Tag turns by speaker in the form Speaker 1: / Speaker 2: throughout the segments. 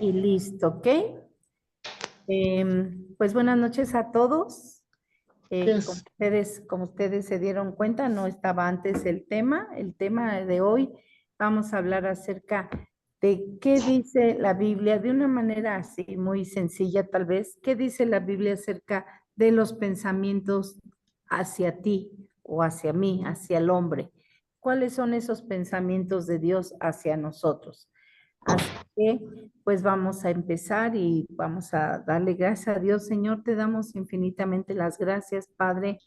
Speaker 1: Y listo, ¿ok? Pues buenas noches a todos. Como
Speaker 2: Yes.
Speaker 1: ustedes se dieron cuenta, no estaba antes el tema. El tema de hoy vamos a hablar acerca de qué dice la Biblia de una manera así muy sencilla tal vez. ¿Qué dice la Biblia acerca de los pensamientos hacia ti o hacia mí, hacia el hombre? ¿Cuáles son esos pensamientos de Dios hacia nosotros? Así que, pues vamos a empezar y vamos a darle gracias a Dios. Señor, te damos infinitamente las gracias, Padre,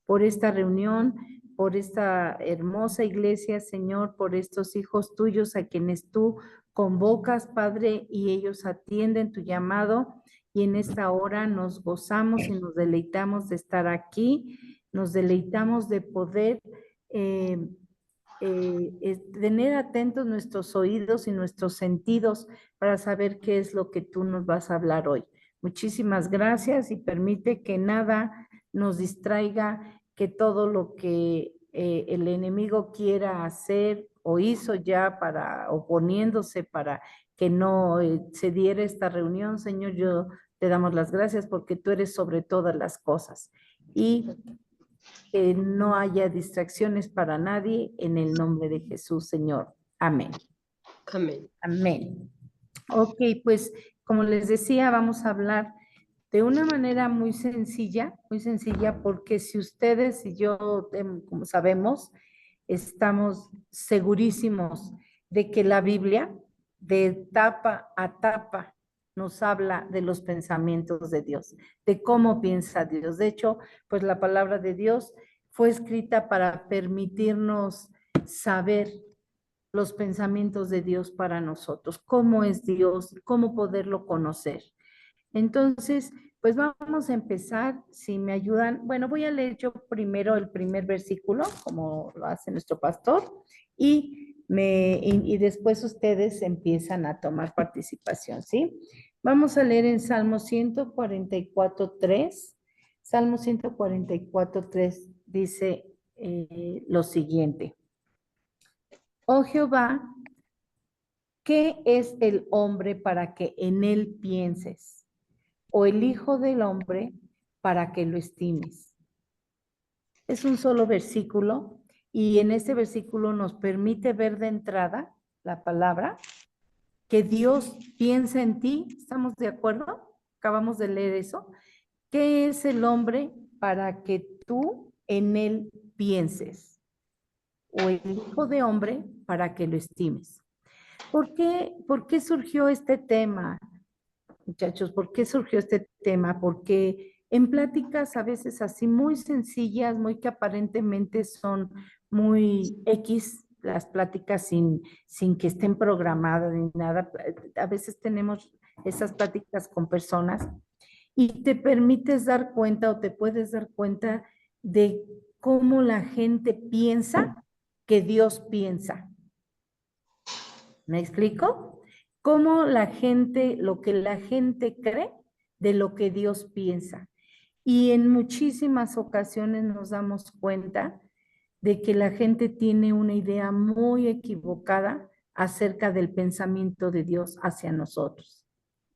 Speaker 1: por esta reunión, por esta hermosa iglesia, Señor, por estos hijos tuyos a quienes tú convocas, Padre, y ellos atienden tu llamado. Y en esta hora nos gozamos y nos deleitamos de estar aquí, nos deleitamos de poder eh, tener atentos nuestros oídos y nuestros sentidos para saber qué es lo que tú nos vas a hablar hoy. Muchísimas gracias y permite que nada nos distraiga, que todo lo que el enemigo quiera hacer o hizo ya para oponiéndose para que no se diera esta reunión, Señor, yo te damos las gracias porque tú eres sobre todas las cosas. Y que no haya distracciones para nadie en el nombre de Jesús, Señor. Amén.
Speaker 2: Amén.
Speaker 1: Amén. Ok, pues como les decía, vamos a hablar de una manera muy sencilla, porque si ustedes y yo, como sabemos, estamos segurísimos de que la Biblia, de tapa a tapa, nos habla de los pensamientos de Dios, de cómo piensa Dios. De hecho, pues la palabra de Dios fue escrita para permitirnos saber los pensamientos de Dios para nosotros, cómo es Dios, cómo poderlo conocer. Entonces, pues vamos a empezar, si me ayudan. Bueno, voy a leer yo primero el primer versículo, como lo hace nuestro pastor, y después ustedes empiezan a tomar participación, ¿sí? Vamos a leer en Salmo 144:3. Salmo 144:3 dice lo siguiente. Oh Jehová, ¿qué es el hombre para que en él pienses? O el hijo del hombre para que lo estimes. Es un solo versículo y en este versículo nos permite ver de entrada la palabra que Dios piensa en ti. ¿Estamos de acuerdo? Acabamos de leer eso. ¿Qué es el hombre para que tú en él pienses? O el hijo de hombre para que lo estimes. ¿Por qué surgió este tema? Muchachos, ¿por qué surgió este tema? Porque en pláticas a veces así muy sencillas, muy que aparentemente son muy X, las pláticas sin que estén programadas ni nada, a veces tenemos esas pláticas con personas y te permites dar cuenta o te puedes dar cuenta de cómo la gente piensa que Dios piensa. ¿Me explico? Cómo la gente, lo que la gente cree de lo que Dios piensa. Y en muchísimas ocasiones nos damos cuenta de que la gente tiene una idea muy equivocada acerca del pensamiento de Dios hacia nosotros,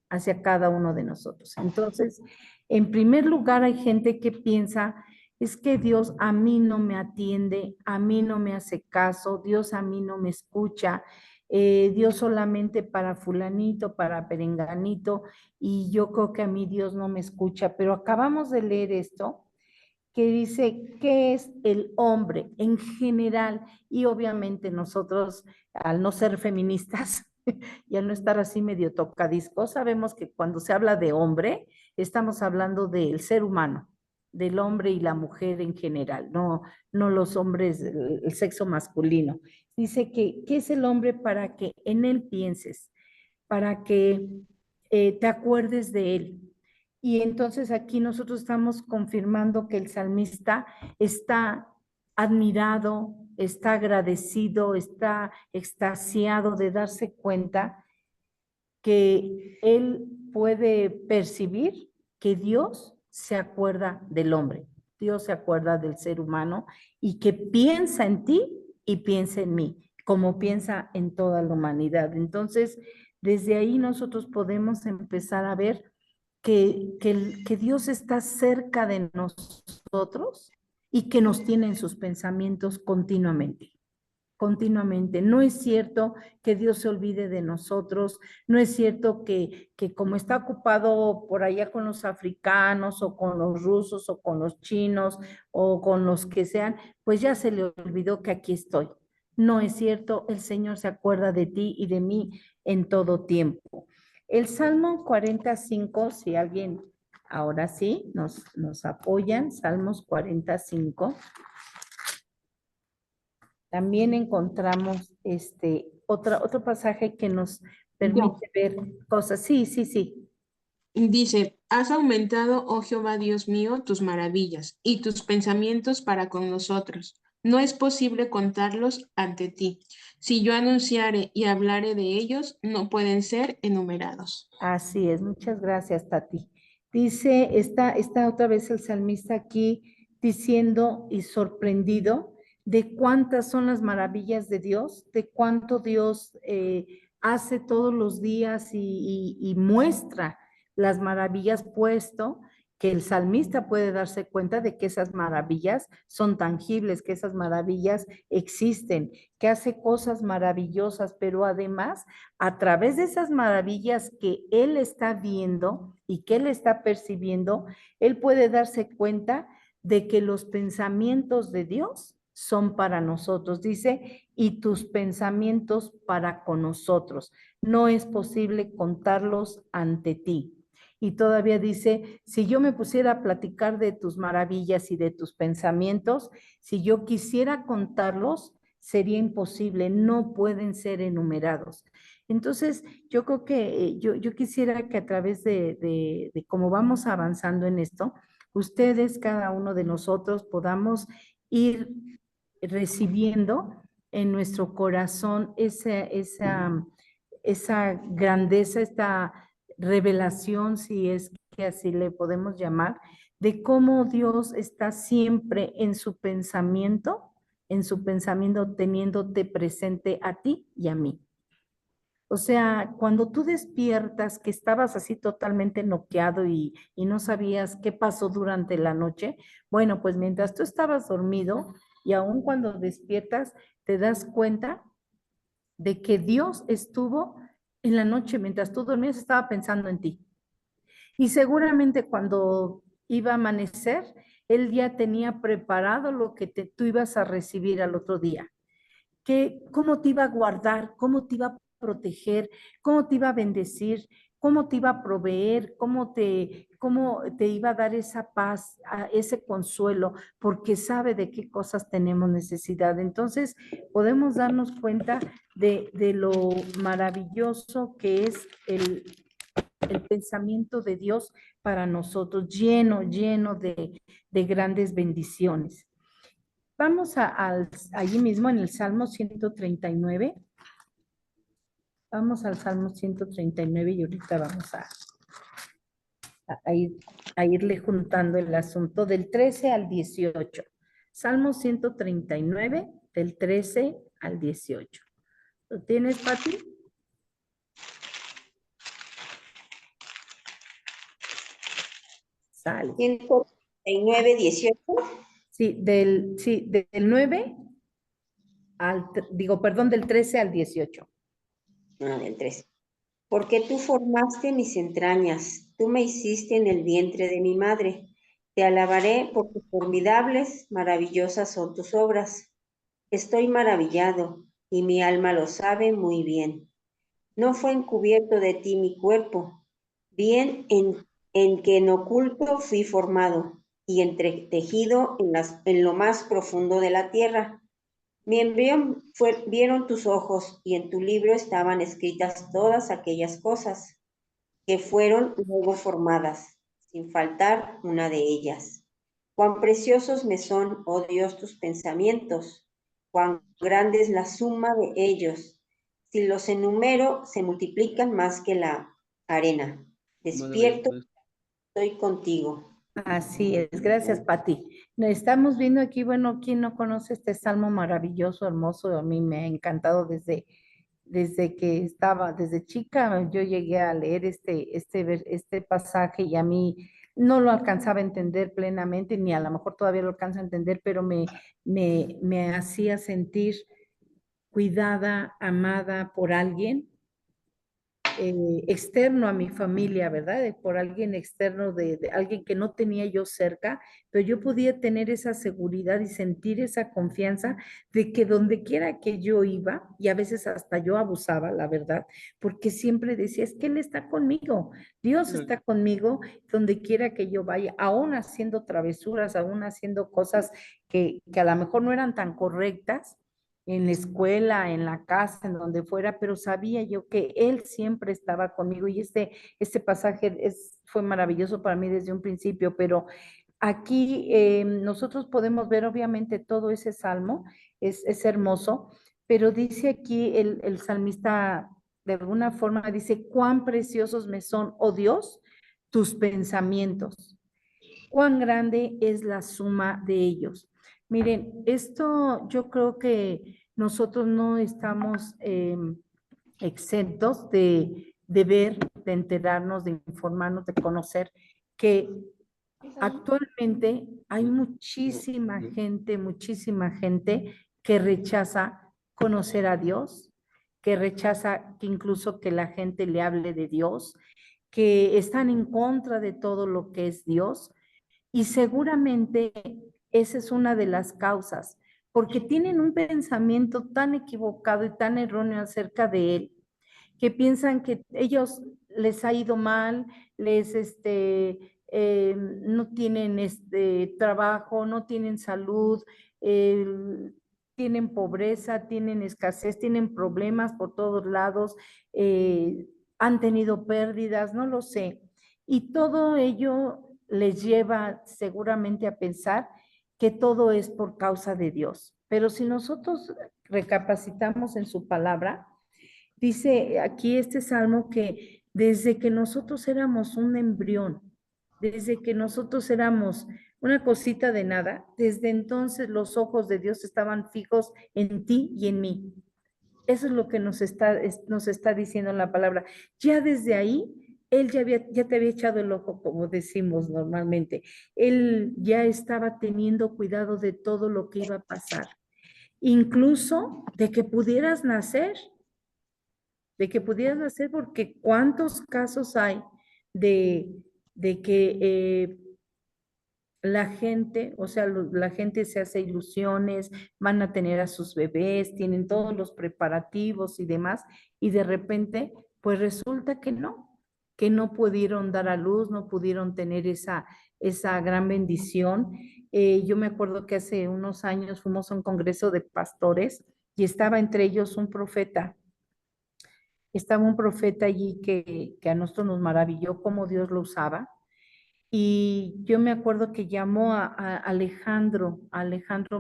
Speaker 1: hacia cada uno de nosotros. Entonces, en primer lugar, hay gente que piensa, es que Dios a mí no me atiende, a mí no me hace caso, Dios a mí no me escucha, Dios solamente para fulanito, para perenganito, y yo creo que a mí Dios no me escucha, pero acabamos de leer esto que dice qué es el hombre en general y obviamente nosotros al no ser feministas y al no estar así medio tocadiscos, sabemos que cuando se habla de hombre estamos hablando del ser humano, del hombre y la mujer en general, no los hombres, el sexo masculino. Dice que ¿qué es el hombre para que en él pienses? Para que te acuerdes de él. Y entonces aquí nosotros estamos confirmando que el salmista está admirado, está agradecido, está extasiado de darse cuenta que él puede percibir que Dios se acuerda del hombre, Dios se acuerda del ser humano y que piensa en ti y piensa en mí, como piensa en toda la humanidad. Entonces, Desde ahí nosotros podemos empezar a ver que Dios está cerca de nosotros y que nos tiene en sus pensamientos continuamente. Continuamente. No es cierto que Dios se olvide de nosotros, no es cierto que como está ocupado por allá con los africanos o con los rusos o con los chinos o con los que sean, pues ya se le olvidó que aquí estoy. No es cierto, el Señor se acuerda de ti y de mí en todo tiempo. El Salmo 45, si alguien ahora sí nos apoyan, Salmos 45. También encontramos otro pasaje que nos
Speaker 3: Yo.
Speaker 1: permite ver cosas. Sí, sí, sí.
Speaker 3: Dice, has aumentado, oh Jehová Dios mío, tus maravillas y tus pensamientos para con nosotros. No es posible contarlos ante ti. Si yo anunciare y hablare de ellos, no pueden ser enumerados.
Speaker 1: Así es. Muchas gracias, Tati. Dice, está otra vez el salmista aquí diciendo y sorprendido de cuántas son las maravillas de Dios, de cuánto Dios hace todos los días y muestra las maravillas, puesto que el salmista puede darse cuenta de que esas maravillas son tangibles, que esas maravillas existen, que hace cosas maravillosas, pero además a través de esas maravillas que él está viendo y que él está percibiendo, él puede darse cuenta de que los pensamientos de Dios son para nosotros. Dice, y tus pensamientos para con nosotros. No es posible contarlos ante ti. Y todavía dice, si yo me pusiera a platicar de tus maravillas y de tus pensamientos, si yo quisiera contarlos, sería imposible, no pueden ser enumerados. Entonces, yo creo que yo quisiera que a través de cómo vamos avanzando en esto, ustedes, cada uno de nosotros, podamos ir recibiendo en nuestro corazón esa grandeza, esta revelación, si es que así le podemos llamar, de cómo Dios está siempre en su pensamiento teniéndote presente a ti y a mí. O sea, cuando tú despiertas, que estabas así totalmente noqueado y no sabías qué pasó durante la noche, bueno, pues mientras tú estabas dormido y aún cuando despiertas, te das cuenta de que Dios estuvo en la noche, mientras tú dormías, estaba pensando en ti. Y seguramente cuando iba a amanecer, Él ya tenía preparado lo que tú ibas a recibir al otro día. Cómo te iba a guardar, cómo te iba a proteger, cómo te iba a bendecir, cómo te iba a proveer, cómo te iba a dar esa paz, ese consuelo, porque sabe de qué cosas tenemos necesidad. Entonces, podemos darnos cuenta de lo maravilloso que es el pensamiento de Dios para nosotros, lleno de grandes bendiciones. Vamos allí mismo en el Salmo 139. Vamos al Salmo 139 y ahorita vamos a irle juntando el asunto del 13 al 18. Salmo 139, del 13 al 18. ¿Lo tienes, Pati? Sale.
Speaker 2: 139, 18.
Speaker 1: Sí, del 9 perdón, del 13 al 18.
Speaker 2: Del 13. Porque tú formaste mis entrañas, tú me hiciste en el vientre de mi madre. Te alabaré porque formidables, maravillosas son tus obras. Estoy maravillado y mi alma lo sabe muy bien. No fue encubierto de ti mi cuerpo, bien en que en oculto fui formado y entretejido en lo más profundo de la tierra. Mi embrión vieron tus ojos y en tu libro estaban escritas todas aquellas cosas que fueron luego formadas, sin faltar una de ellas. Cuán preciosos me son, oh Dios, tus pensamientos, cuán grande es la suma de ellos. Si los enumero, se multiplican más que la arena. Despierto, estoy contigo.
Speaker 1: Así es, gracias, Pati. Estamos viendo aquí, bueno, ¿quién no conoce este salmo maravilloso, hermoso? A mí me ha encantado desde que estaba, desde chica, yo llegué a leer este pasaje y a mí no lo alcanzaba a entender plenamente, ni a lo mejor todavía lo alcanzo a entender, pero me hacía sentir cuidada, amada por alguien externo a mi familia, ¿verdad? Por alguien externo, de alguien que no tenía yo cerca, pero yo podía tener esa seguridad y sentir esa confianza de que donde quiera que yo iba, y a veces hasta yo abusaba, la verdad, porque siempre decía, es que Él está conmigo, Dios está conmigo donde quiera que yo vaya, aún haciendo travesuras, aún haciendo cosas que a lo mejor no eran tan correctas en la escuela, en la casa, en donde fuera, pero sabía yo que Él siempre estaba conmigo y este pasaje fue maravilloso para mí desde un principio, pero aquí nosotros podemos ver obviamente todo ese salmo, es hermoso, pero dice aquí el salmista de alguna forma dice, cuán preciosos me son, oh Dios, tus pensamientos, cuán grande es la suma de ellos. Miren, esto yo creo que nosotros no estamos exentos de ver, de enterarnos, de informarnos, de conocer que actualmente hay muchísima gente que rechaza conocer a Dios, que rechaza que incluso que la gente le hable de Dios, que están en contra de todo lo que es Dios y seguramente esa es una de las causas, porque tienen un pensamiento tan equivocado y tan erróneo acerca de Él, que piensan que ellos les ha ido mal, no tienen trabajo, no tienen salud, eh, tienen pobreza, tienen escasez, tienen problemas por todos lados, han tenido pérdidas, no lo sé. Y todo ello les lleva seguramente a pensar que todo es por causa de Dios. Pero si nosotros recapacitamos en su palabra, dice aquí este salmo que desde que nosotros éramos un embrión, desde que nosotros éramos una cosita de nada, desde entonces los ojos de Dios estaban fijos en ti y en mí. Eso es lo que nos está diciendo la palabra. Ya desde ahí, Él ya te había echado el ojo, como decimos normalmente. Él ya estaba teniendo cuidado de todo lo que iba a pasar, incluso de que pudieras nacer, porque cuántos casos hay de, de que la gente, o sea, la gente se hace ilusiones, van a tener a sus bebés, tienen todos los preparativos y demás, y de repente, pues resulta que no pudieron dar a luz, no pudieron tener esa gran bendición. Yo me acuerdo que hace unos años fuimos a un congreso de pastores y estaba entre ellos un profeta. Estaba un profeta allí que a nosotros nos maravilló cómo Dios lo usaba. Y yo me acuerdo que llamó a Alejandro,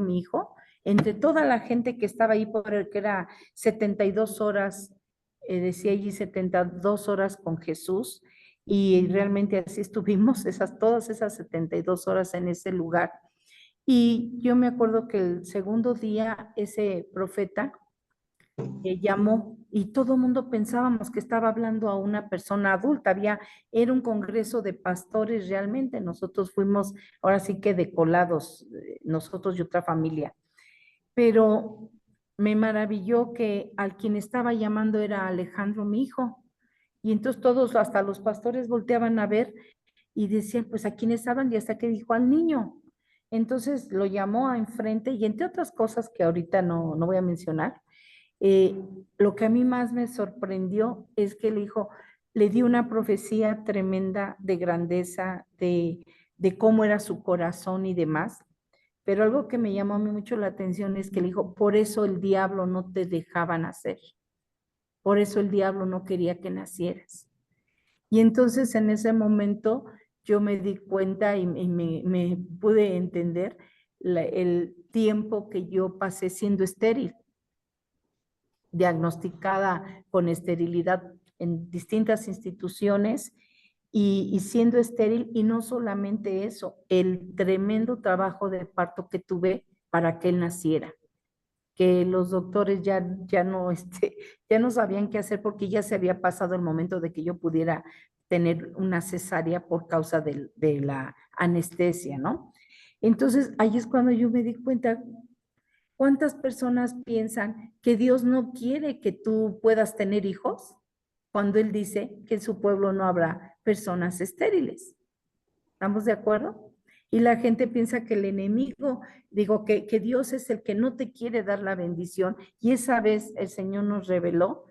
Speaker 1: mi hijo, entre toda la gente que estaba ahí, porque era 72 horas, decía allí 72 horas con Jesús, y realmente así estuvimos todas esas 72 horas en ese lugar. Y yo me acuerdo que el segundo día ese profeta llamó y todo el mundo pensábamos que estaba hablando a una persona adulta. Era un congreso de pastores realmente. Nosotros fuimos ahora sí que de colados, nosotros y otra familia. Pero me maravilló que al quien estaba llamando era Alejandro, mi hijo. Y entonces todos, hasta los pastores volteaban a ver y decían, pues a quién estaban y hasta que dijo al niño. Entonces lo llamó a enfrente y entre otras cosas que ahorita no voy a mencionar, eh, lo que a mí más me sorprendió es que le dio una profecía tremenda de grandeza, de cómo era su corazón y demás. Pero algo que me llamó a mí mucho la atención es que le dijo, por eso el diablo no te dejaba nacer, por eso el diablo no quería que nacieras. Y entonces en ese momento yo me di cuenta y me pude entender el tiempo que yo pasé siendo estéril, diagnosticada con esterilidad en distintas instituciones y siendo estéril, y no solamente eso, el tremendo trabajo de parto que tuve para que él naciera, que los doctores ya no, ya no sabían qué hacer porque ya se había pasado el momento de que yo pudiera tener una cesárea por causa de la anestesia, ¿no? Entonces, ahí es cuando yo me di cuenta cuántas personas piensan que Dios no quiere que tú puedas tener hijos cuando Él dice que en su pueblo no habrá personas estériles. ¿Estamos de acuerdo? Y la gente piensa que el enemigo, digo, que Dios es el que no te quiere dar la bendición. Y esa vez el Señor nos reveló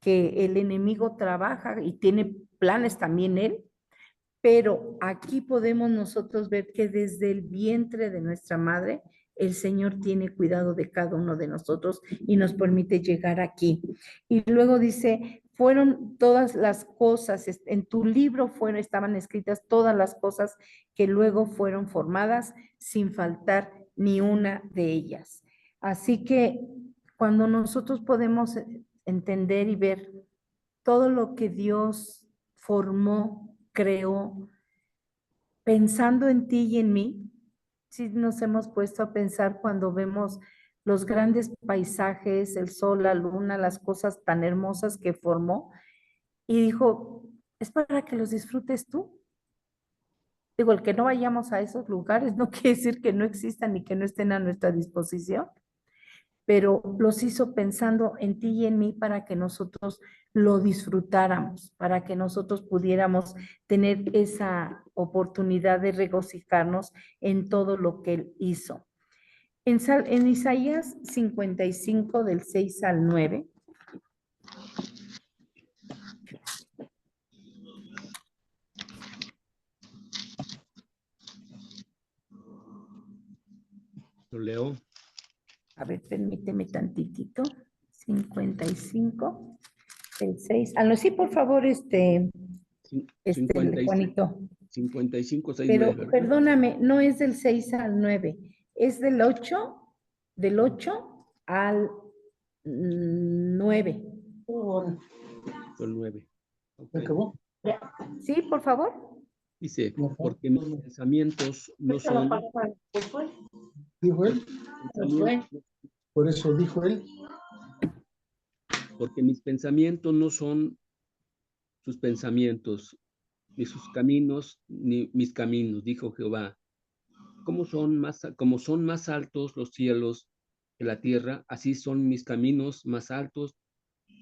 Speaker 1: que el enemigo trabaja y tiene planes también él, pero aquí podemos nosotros ver que desde el vientre de nuestra madre, el Señor tiene cuidado de cada uno de nosotros y nos permite llegar aquí. Y luego dice, fueron todas las cosas, en tu libro estaban escritas todas las cosas que luego fueron formadas sin faltar ni una de ellas. Así que cuando nosotros podemos entender y ver todo lo que Dios formó, creó, pensando en ti y en mí, sí nos hemos puesto a pensar cuando vemos los grandes paisajes, el sol, la luna, las cosas tan hermosas que formó, y dijo, es para que los disfrutes tú. Digo, el que no vayamos a esos lugares no quiere decir que no existan ni que no estén a nuestra disposición, pero los hizo pensando en ti y en mí para que nosotros lo disfrutáramos, para que nosotros pudiéramos tener esa oportunidad de regocijarnos en todo lo que Él hizo. En Isaías 55, del 6 al 9.
Speaker 4: Lo leo.
Speaker 1: A ver, permíteme tantitito. 55, el 6. Ah, no, sí, por favor, Juanito.
Speaker 4: 55, 6,
Speaker 1: Pero
Speaker 4: 9, ¿verdad?
Speaker 1: perdóname, no es del 6 al 9, es del 8 al 9.
Speaker 4: El 9.
Speaker 5: ¿Se acabó?
Speaker 1: Sí, por favor.
Speaker 4: Dice, porque mis pensamientos no son...
Speaker 5: Dijo él, por eso dijo él.
Speaker 4: Porque mis pensamientos no son sus pensamientos, ni sus caminos, ni mis caminos, dijo Jehová. Como son más altos los cielos que la tierra, así son mis caminos más altos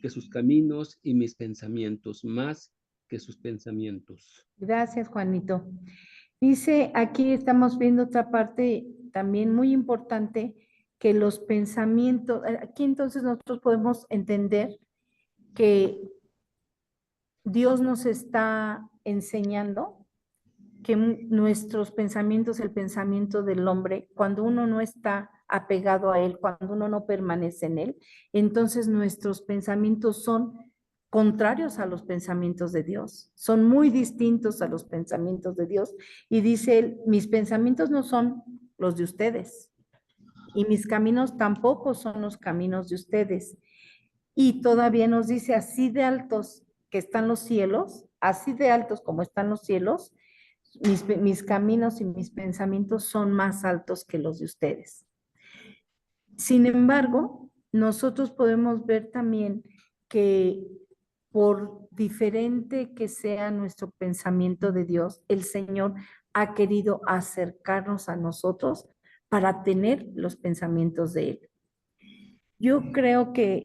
Speaker 4: que sus caminos y mis pensamientos más que sus pensamientos.
Speaker 1: Gracias, Juanito. Dice, aquí estamos viendo otra parte también muy importante, que los pensamientos, aquí entonces nosotros podemos entender que Dios nos está enseñando que nuestros pensamientos, el pensamiento del hombre, cuando uno no está apegado a él, cuando uno no permanece en él, entonces nuestros pensamientos son contrarios a los pensamientos de Dios, son muy distintos a los pensamientos de Dios. Y dice él, mis pensamientos no son los de ustedes y mis caminos tampoco son los caminos de ustedes. Y todavía nos dice, así de altos que están los cielos, así de altos como están los cielos, mis caminos y mis pensamientos son más altos que los de ustedes. Sin embargo, nosotros podemos ver también que por diferente que sea nuestro pensamiento de Dios, el Señor ha querido acercarnos a nosotros para tener los pensamientos de Él. Yo creo que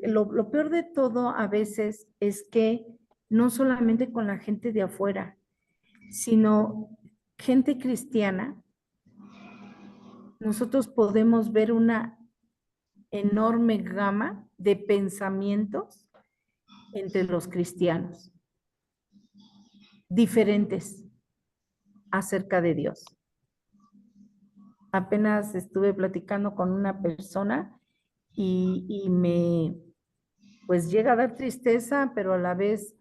Speaker 1: lo peor de todo a veces es que no solamente con la gente de afuera, sino gente cristiana, nosotros podemos ver una enorme gama de pensamientos entre los cristianos, diferentes acerca de Dios. Apenas estuve platicando con una persona y me, pues llega a dar tristeza, pero a la vez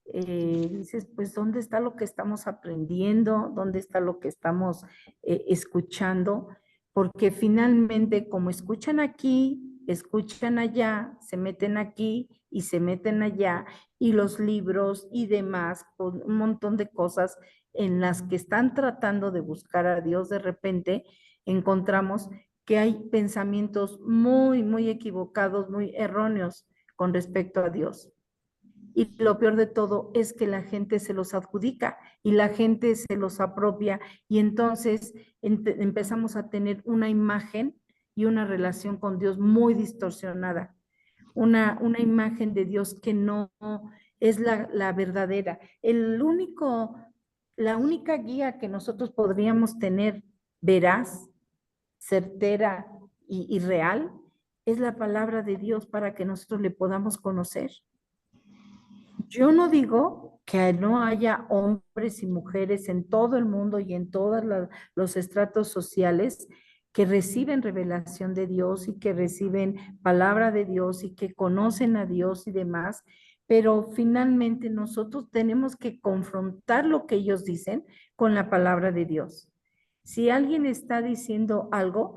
Speaker 1: dices, pues, ¿dónde está lo que estamos aprendiendo? ¿Dónde está lo que estamos escuchando? Porque finalmente, como escuchan aquí, escuchan allá, se meten aquí y se meten allá, y los libros y demás, con un montón de cosas en las que están tratando de buscar a Dios, de repente encontramos que hay pensamientos muy, muy equivocados, muy erróneos con respecto a Dios. Y lo peor de todo es que la gente se los adjudica y la gente se los apropia y entonces empezamos a tener una imagen y una relación con Dios muy distorsionada. Una imagen de Dios que no es la verdadera. La única guía que nosotros podríamos tener veraz, certera y real es la palabra de Dios para que nosotros le podamos conocer. Yo no digo que no haya hombres y mujeres en todo el mundo y en todos los estratos sociales que reciben revelación de Dios y que reciben palabra de Dios y que conocen a Dios y demás, pero finalmente nosotros tenemos que confrontar lo que ellos dicen con la palabra de Dios. Si alguien está diciendo algo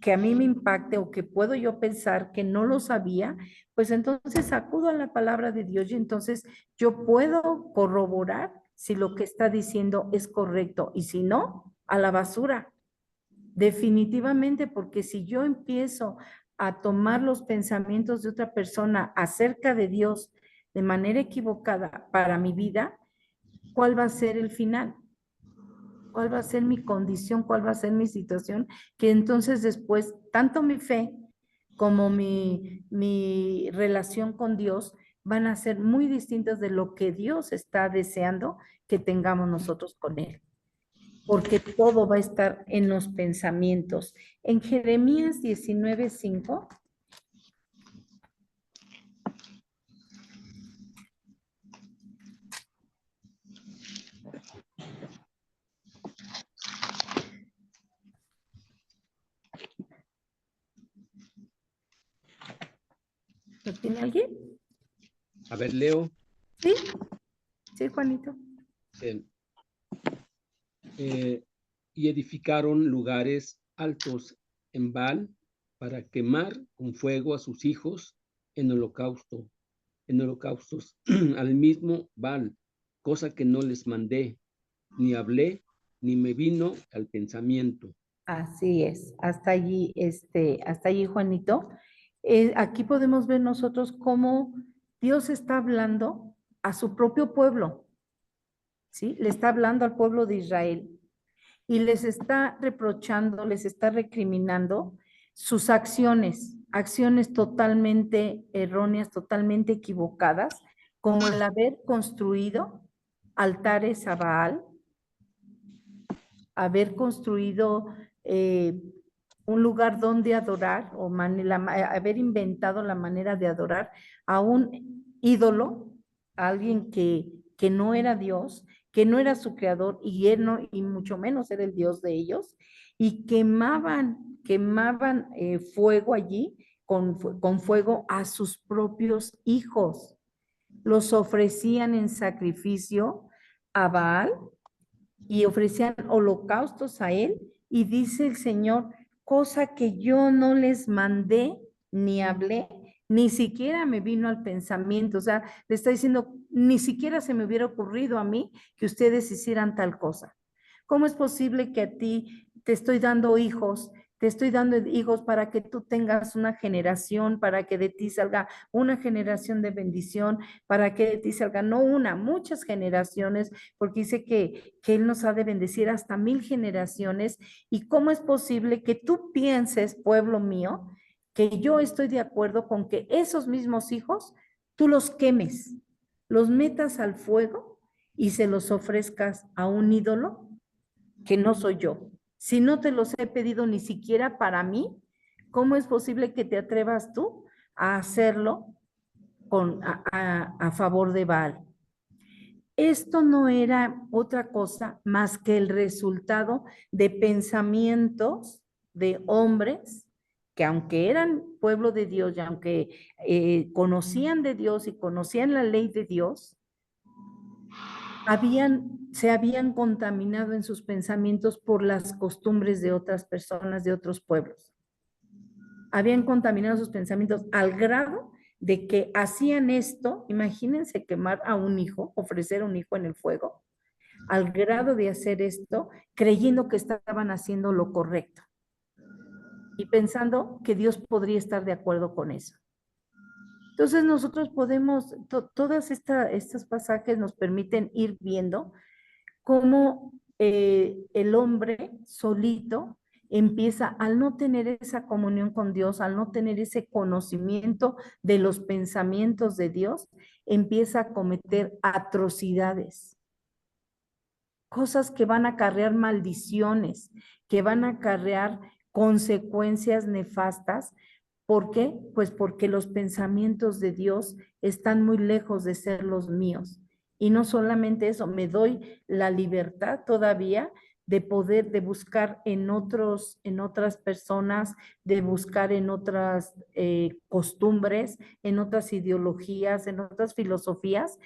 Speaker 1: que a mí me impacte o que puedo yo pensar que no lo sabía, pues entonces acudo a la palabra de Dios y entonces yo puedo corroborar si lo que está diciendo es correcto y si no, a la basura. Definitivamente, porque si yo empiezo a tomar los pensamientos de otra persona acerca de Dios de manera equivocada para mi vida, ¿cuál va a ser el final? ¿Cuál va a ser mi condición? ¿Cuál va a ser mi situación? Que entonces después, tanto mi fe como mi relación con Dios van a ser muy distintas de lo que Dios está deseando que tengamos nosotros con Él. Porque todo va a estar en los pensamientos. En Jeremías 19:5. ¿Lo tiene alguien?
Speaker 4: A ver, leo.
Speaker 1: Sí, sí, Juanito.
Speaker 4: Y edificaron lugares altos en Baal para quemar con fuego a sus hijos en holocaustos al mismo Baal, cosa que no les mandé, ni hablé, ni me vino al pensamiento.
Speaker 1: Así es, hasta allí, Juanito. Aquí podemos ver nosotros cómo Dios está hablando a su propio pueblo, ¿sí? Le está hablando al pueblo de Israel y les está reprochando, les está recriminando sus acciones totalmente erróneas, totalmente equivocadas, como el haber construido altares a Baal, haber construido un lugar donde adorar o haber inventado la manera de adorar a un ídolo, a alguien que no era Dios, que no era su creador y él no, y mucho menos era el Dios de ellos, y quemaban fuego allí con fuego a sus propios hijos. Los ofrecían en sacrificio a Baal y ofrecían holocaustos a él, y dice el Señor, cosa que yo no les mandé ni hablé, ni siquiera me vino al pensamiento. O sea, le está diciendo, ni siquiera se me hubiera ocurrido a mí que ustedes hicieran tal cosa. ¿Cómo es posible que a ti te estoy dando hijos? Te estoy dando hijos para que tú tengas una generación, para que de ti salga una generación de bendición, para que de ti salga no una, muchas generaciones, porque dice que Él nos ha de bendecir hasta 1000 generaciones. ¿Y cómo es posible que tú pienses, pueblo mío, que yo estoy de acuerdo con que esos mismos hijos tú los quemes, los metas al fuego y se los ofrezcas a un ídolo que no soy yo? Si no te los he pedido ni siquiera para mí, ¿cómo es posible que te atrevas tú a hacerlo a favor de Baal? Esto no era otra cosa más que el resultado de pensamientos de hombres que, aunque eran pueblo de Dios y aunque conocían de Dios y conocían la ley de Dios, se habían contaminado en sus pensamientos por las costumbres de otras personas, de otros pueblos. Habían contaminado sus pensamientos al grado de que hacían esto, imagínense quemar a un hijo, ofrecer un hijo en el fuego, al grado de hacer esto creyendo que estaban haciendo lo correcto. y pensando que Dios podría estar de acuerdo con eso. Entonces nosotros podemos, todas estos pasajes nos permiten ir viendo cómo el hombre solito empieza, al no tener esa comunión con Dios, al no tener ese conocimiento de los pensamientos de Dios, empieza a cometer atrocidades, cosas que van a acarrear maldiciones, que van a acarrear consecuencias nefastas. ¿Por qué? Pues porque los pensamientos de Dios están muy lejos de ser los míos. Y no solamente eso, me doy la libertad todavía de poder, de buscar en otras personas, de buscar en otras costumbres, en otras ideologías, en otras filosofías,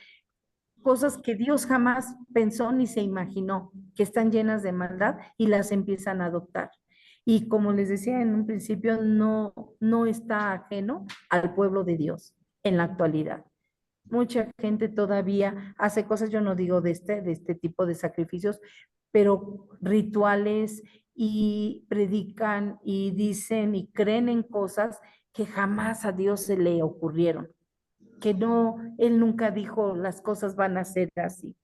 Speaker 1: cosas que Dios jamás pensó ni se imaginó, que están llenas de maldad y las empiezan a adoptar. Y como les decía en un principio, no está ajeno al pueblo de Dios en la actualidad. Mucha gente todavía hace cosas, yo no digo de este tipo de sacrificios, pero rituales y predican y dicen y creen en cosas que jamás a Dios se le ocurrieron, que no, Él nunca dijo las cosas van a ser así.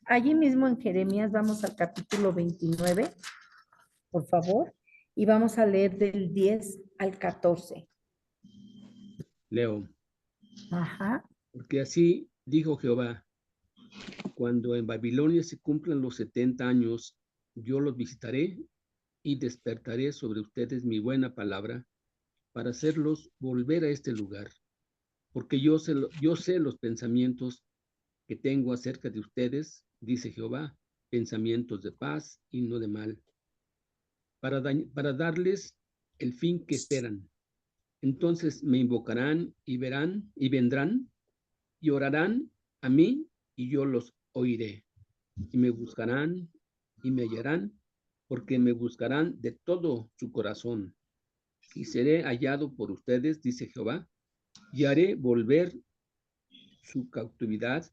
Speaker 1: Allí mismo en Jeremías vamos al capítulo 29, por favor, y vamos a leer del 10 al 14.
Speaker 4: Leo.
Speaker 1: Ajá.
Speaker 4: Porque así dijo Jehová, cuando en Babilonia se cumplan los 70 años, yo los visitaré y despertaré sobre ustedes mi buena palabra para hacerlos volver a este lugar. Porque yo sé los pensamientos que tengo acerca de ustedes, dice Jehová, pensamientos de paz y no de mal, para darles el fin que esperan. Entonces me invocarán y vendrán y orarán a mí y yo los oiré. Y me buscarán y me hallarán, porque me buscarán de todo su corazón. Y seré hallado por ustedes, dice Jehová, y haré volver su cautividad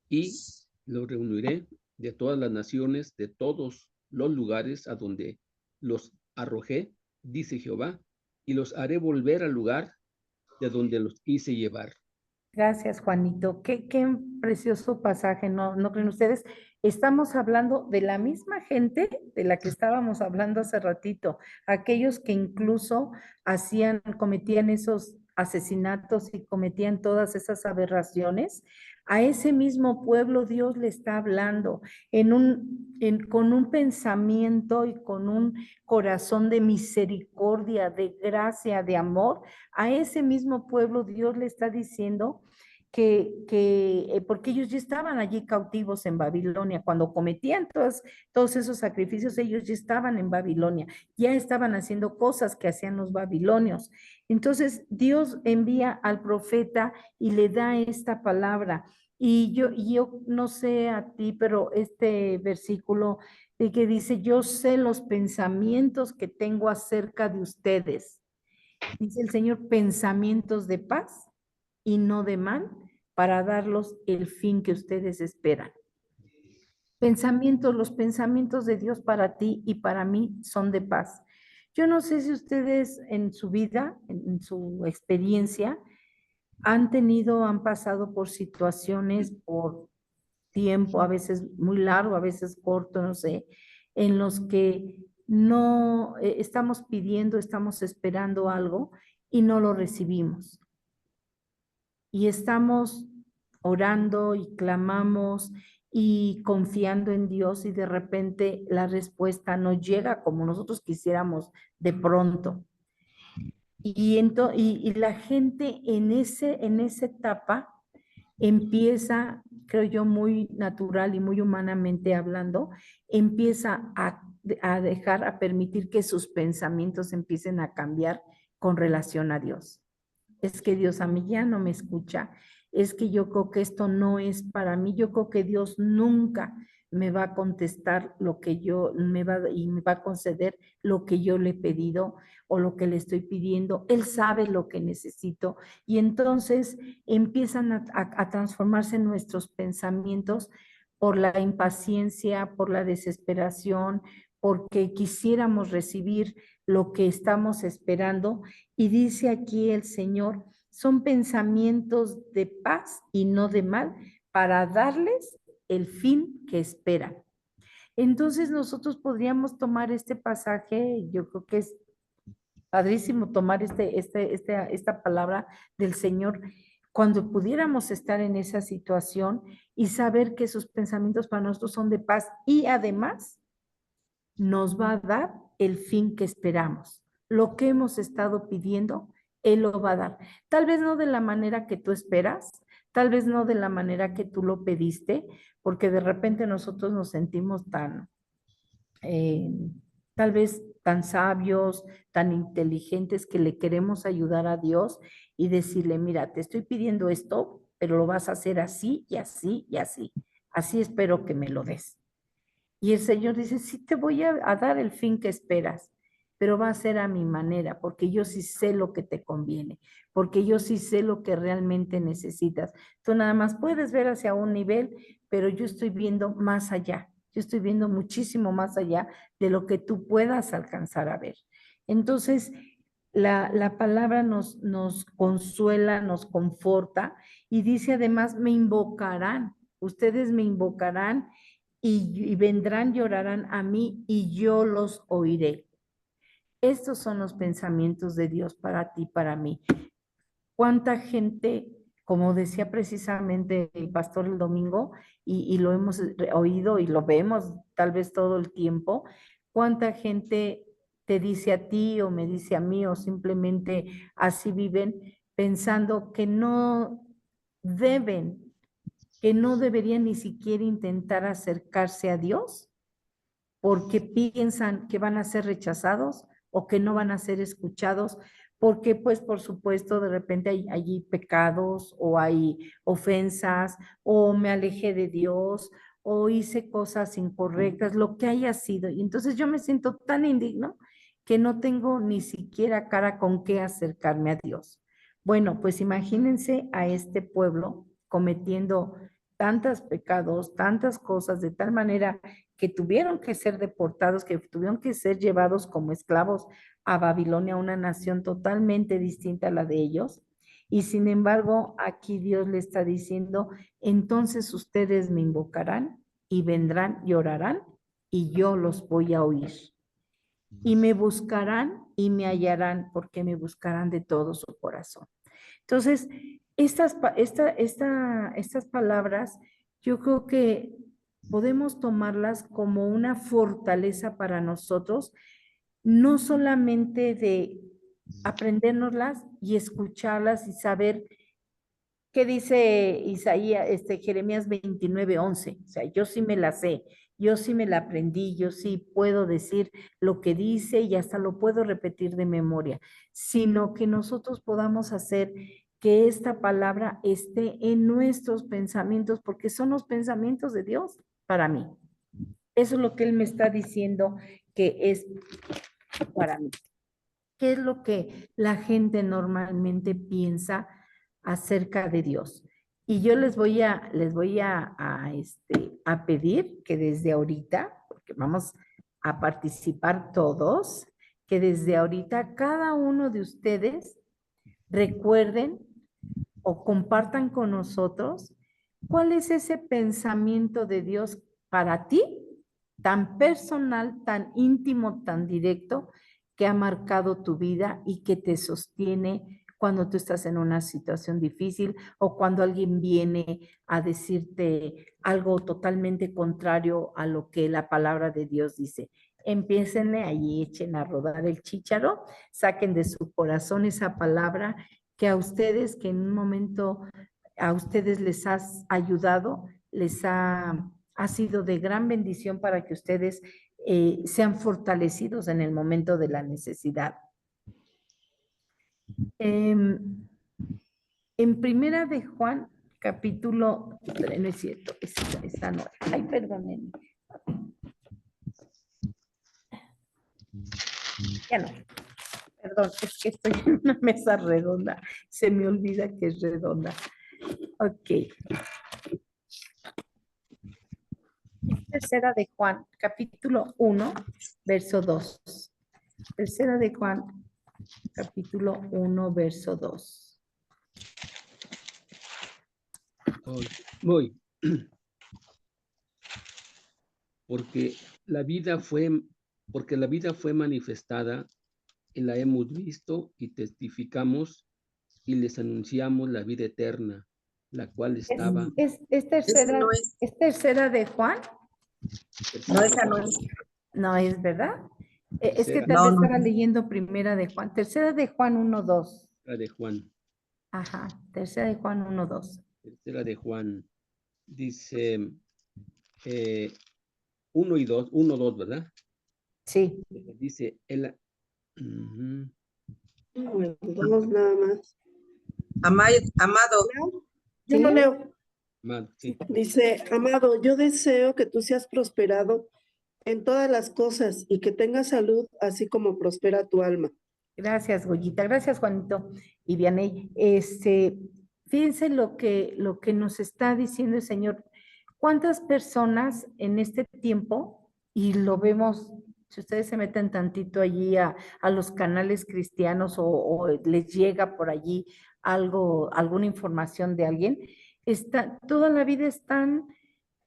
Speaker 4: y los reuniré de todas las naciones, de todos los lugares a donde los arrojé, dice Jehová, y los haré volver al lugar de donde los hice llevar.
Speaker 1: Gracias, Juanito. Qué precioso pasaje, ¿no creen ustedes? Estamos hablando de la misma gente de la que estábamos hablando hace ratito, aquellos que incluso cometían esos asesinatos y cometían todas esas aberraciones. A ese mismo pueblo Dios le está hablando con un pensamiento y con un corazón de misericordia, de gracia, de amor. A ese mismo pueblo Dios le está diciendo porque ellos ya estaban allí cautivos en Babilonia, cuando cometían todos esos sacrificios, ellos ya estaban en Babilonia, ya estaban haciendo cosas que hacían los babilonios. Entonces Dios envía al profeta y le da esta palabra. Y yo no sé a ti, pero este versículo de que dice, yo sé los pensamientos que tengo acerca de ustedes. Dice el Señor, pensamientos de paz y no de mal, para darlos el fin que ustedes esperan. Los pensamientos de Dios para ti y para mí son de paz. Yo no sé si ustedes en su vida, en su experiencia, han pasado por situaciones, por tiempo, a veces muy largo, a veces corto, no sé, en los que no estamos pidiendo, estamos esperando algo y no lo recibimos. Y estamos orando y clamamos y confiando en Dios y de repente la respuesta no llega como nosotros quisiéramos de pronto. Y la gente en esa etapa empieza, creo yo, muy natural y muy humanamente hablando, empieza a permitir que sus pensamientos empiecen a cambiar con relación a Dios. Es que Dios a mí ya no me escucha, es que yo creo que esto no es para mí, yo creo que Dios nunca me va a contestar me va a conceder lo que yo le he pedido o lo que le estoy pidiendo. Él sabe lo que necesito y entonces empiezan a transformarse nuestros pensamientos por la impaciencia, por la desesperación, porque quisiéramos recibir lo que estamos esperando. Y dice aquí el Señor, son pensamientos de paz y no de mal, para darles el fin que esperan. Entonces nosotros podríamos tomar este pasaje, yo creo que es padrísimo tomar esta palabra del Señor cuando pudiéramos estar en esa situación y saber que sus pensamientos para nosotros son de paz y además nos va a dar el fin que esperamos. Lo que hemos estado pidiendo, Él lo va a dar. Tal vez no de la manera que tú esperas, tal vez no de la manera que tú lo pediste, porque de repente nosotros nos sentimos tan, tal vez tan sabios, tan inteligentes que le queremos ayudar a Dios y decirle, mira, te estoy pidiendo esto, pero lo vas a hacer así y así y así. Así espero que me lo des. Y el Señor dice, sí te voy a dar el fin que esperas, pero va a ser a mi manera, porque yo sí sé lo que te conviene, porque yo sí sé lo que realmente necesitas. Tú nada más puedes ver hacia un nivel, pero yo estoy viendo más allá. Yo estoy viendo muchísimo más allá de lo que tú puedas alcanzar a ver. Entonces, la palabra nos consuela, nos conforta y dice además, me invocarán, ustedes me invocarán y vendrán, llorarán a mí y yo los oiré. Estos son los pensamientos de Dios para ti, para mí. ¿Cuánta gente, como decía precisamente el pastor el domingo, y lo hemos oído y lo vemos tal vez todo el tiempo, cuánta gente te dice a ti o me dice a mí o simplemente así viven pensando que no deben, que no deberían ni siquiera intentar acercarse a Dios porque piensan que van a ser rechazados o que no van a ser escuchados, porque pues por supuesto de repente hay allí pecados o hay ofensas o me alejé de Dios o hice cosas incorrectas, lo que haya sido. Y entonces yo me siento tan indigno que no tengo ni siquiera cara con qué acercarme a Dios. Bueno, pues imagínense a este pueblo cometiendo tantos pecados, tantas cosas, de tal manera que tuvieron que ser deportados, que tuvieron que ser llevados como esclavos a Babilonia, una nación totalmente distinta a la de ellos. Y sin embargo, aquí Dios le está diciendo, entonces ustedes me invocarán y vendrán, llorarán y yo los voy a oír. Y me buscarán y me hallarán porque me buscarán de todo su corazón. Entonces, estas palabras, yo creo que podemos tomarlas como una fortaleza para nosotros, no solamente de aprendérnoslas y escucharlas y saber qué dice Isaías, Jeremías 29:11. O sea, yo sí me la sé, yo sí me la aprendí, yo sí puedo decir lo que dice y hasta lo puedo repetir de memoria, sino que nosotros podamos hacer que esta palabra esté en nuestros pensamientos, porque son los pensamientos de Dios para mí. Eso es lo que Él me está diciendo que es para mí. ¿Qué es lo que la gente normalmente piensa acerca de Dios? Y yo les voy a pedir que desde ahorita, porque vamos a participar todos, que desde ahorita cada uno de ustedes recuerden o compartan con nosotros cuál es ese pensamiento de Dios para ti, tan personal, tan íntimo, tan directo, que ha marcado tu vida y que te sostiene cuando tú estás en una situación difícil o cuando alguien viene a decirte algo totalmente contrario a lo que la palabra de Dios dice. Empiécenle ahí, echen a rodar el chícharo, saquen de su corazón esa palabra que a ustedes, que en un momento a ustedes les has ayudado, les ha sido de gran bendición para que ustedes sean fortalecidos en el momento de la necesidad. En Primera de Juan, capítulo, no es cierto, esa no, ay, perdónenme. Ya no, perdón, es que estoy en una mesa redonda, se me olvida que es redonda. Ok. Tercera de Juan, capítulo 1, verso 2. Tercera de Juan, capítulo 1, verso 2.
Speaker 4: Voy. Porque la vida fue manifestada y la hemos visto y testificamos y les anunciamos la vida eterna, la cual estaba.
Speaker 1: ¿Es
Speaker 6: Ese
Speaker 1: tercera,
Speaker 6: no es,
Speaker 1: es tercera de Juan?
Speaker 6: no, esa no es.
Speaker 1: No es, ¿verdad? Es que
Speaker 4: Tercera
Speaker 1: tal
Speaker 6: No,
Speaker 1: vez
Speaker 6: no.
Speaker 1: estaba leyendo primera de Juan. Tercera de Juan 1, 2.
Speaker 4: de Juan.
Speaker 1: Ajá, tercera de Juan 1, 2.
Speaker 4: Tercera de Juan. Dice 1 y 2, 1, 2, ¿verdad?
Speaker 1: Sí.
Speaker 4: Dice el. Ujú.
Speaker 7: Dos nada más.
Speaker 6: Amado,
Speaker 7: Yo
Speaker 1: ¿Sí?
Speaker 7: no leo.
Speaker 4: Sí.
Speaker 7: Dice, amado, yo deseo que tú seas prosperado en todas las cosas y que tengas salud, así como prospera tu alma.
Speaker 1: Gracias, Goyita. Gracias, Juanito y Vianey. Fíjense lo que nos está diciendo el Señor. ¿Cuántas personas en este tiempo, y lo vemos, si ustedes se meten tantito allí a los canales cristianos o les llega por allí algo, alguna información de alguien, toda la vida están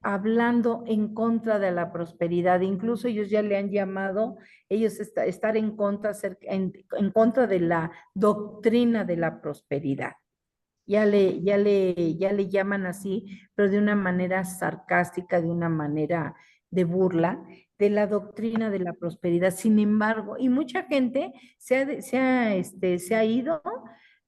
Speaker 1: hablando en contra de la prosperidad. Incluso ellos ya le han llamado, estar en contra, en contra de la doctrina de la prosperidad. Ya le llaman así, pero de una manera sarcástica, de una manera de burla, de la doctrina de la prosperidad. Sin embargo, y mucha gente se ha ido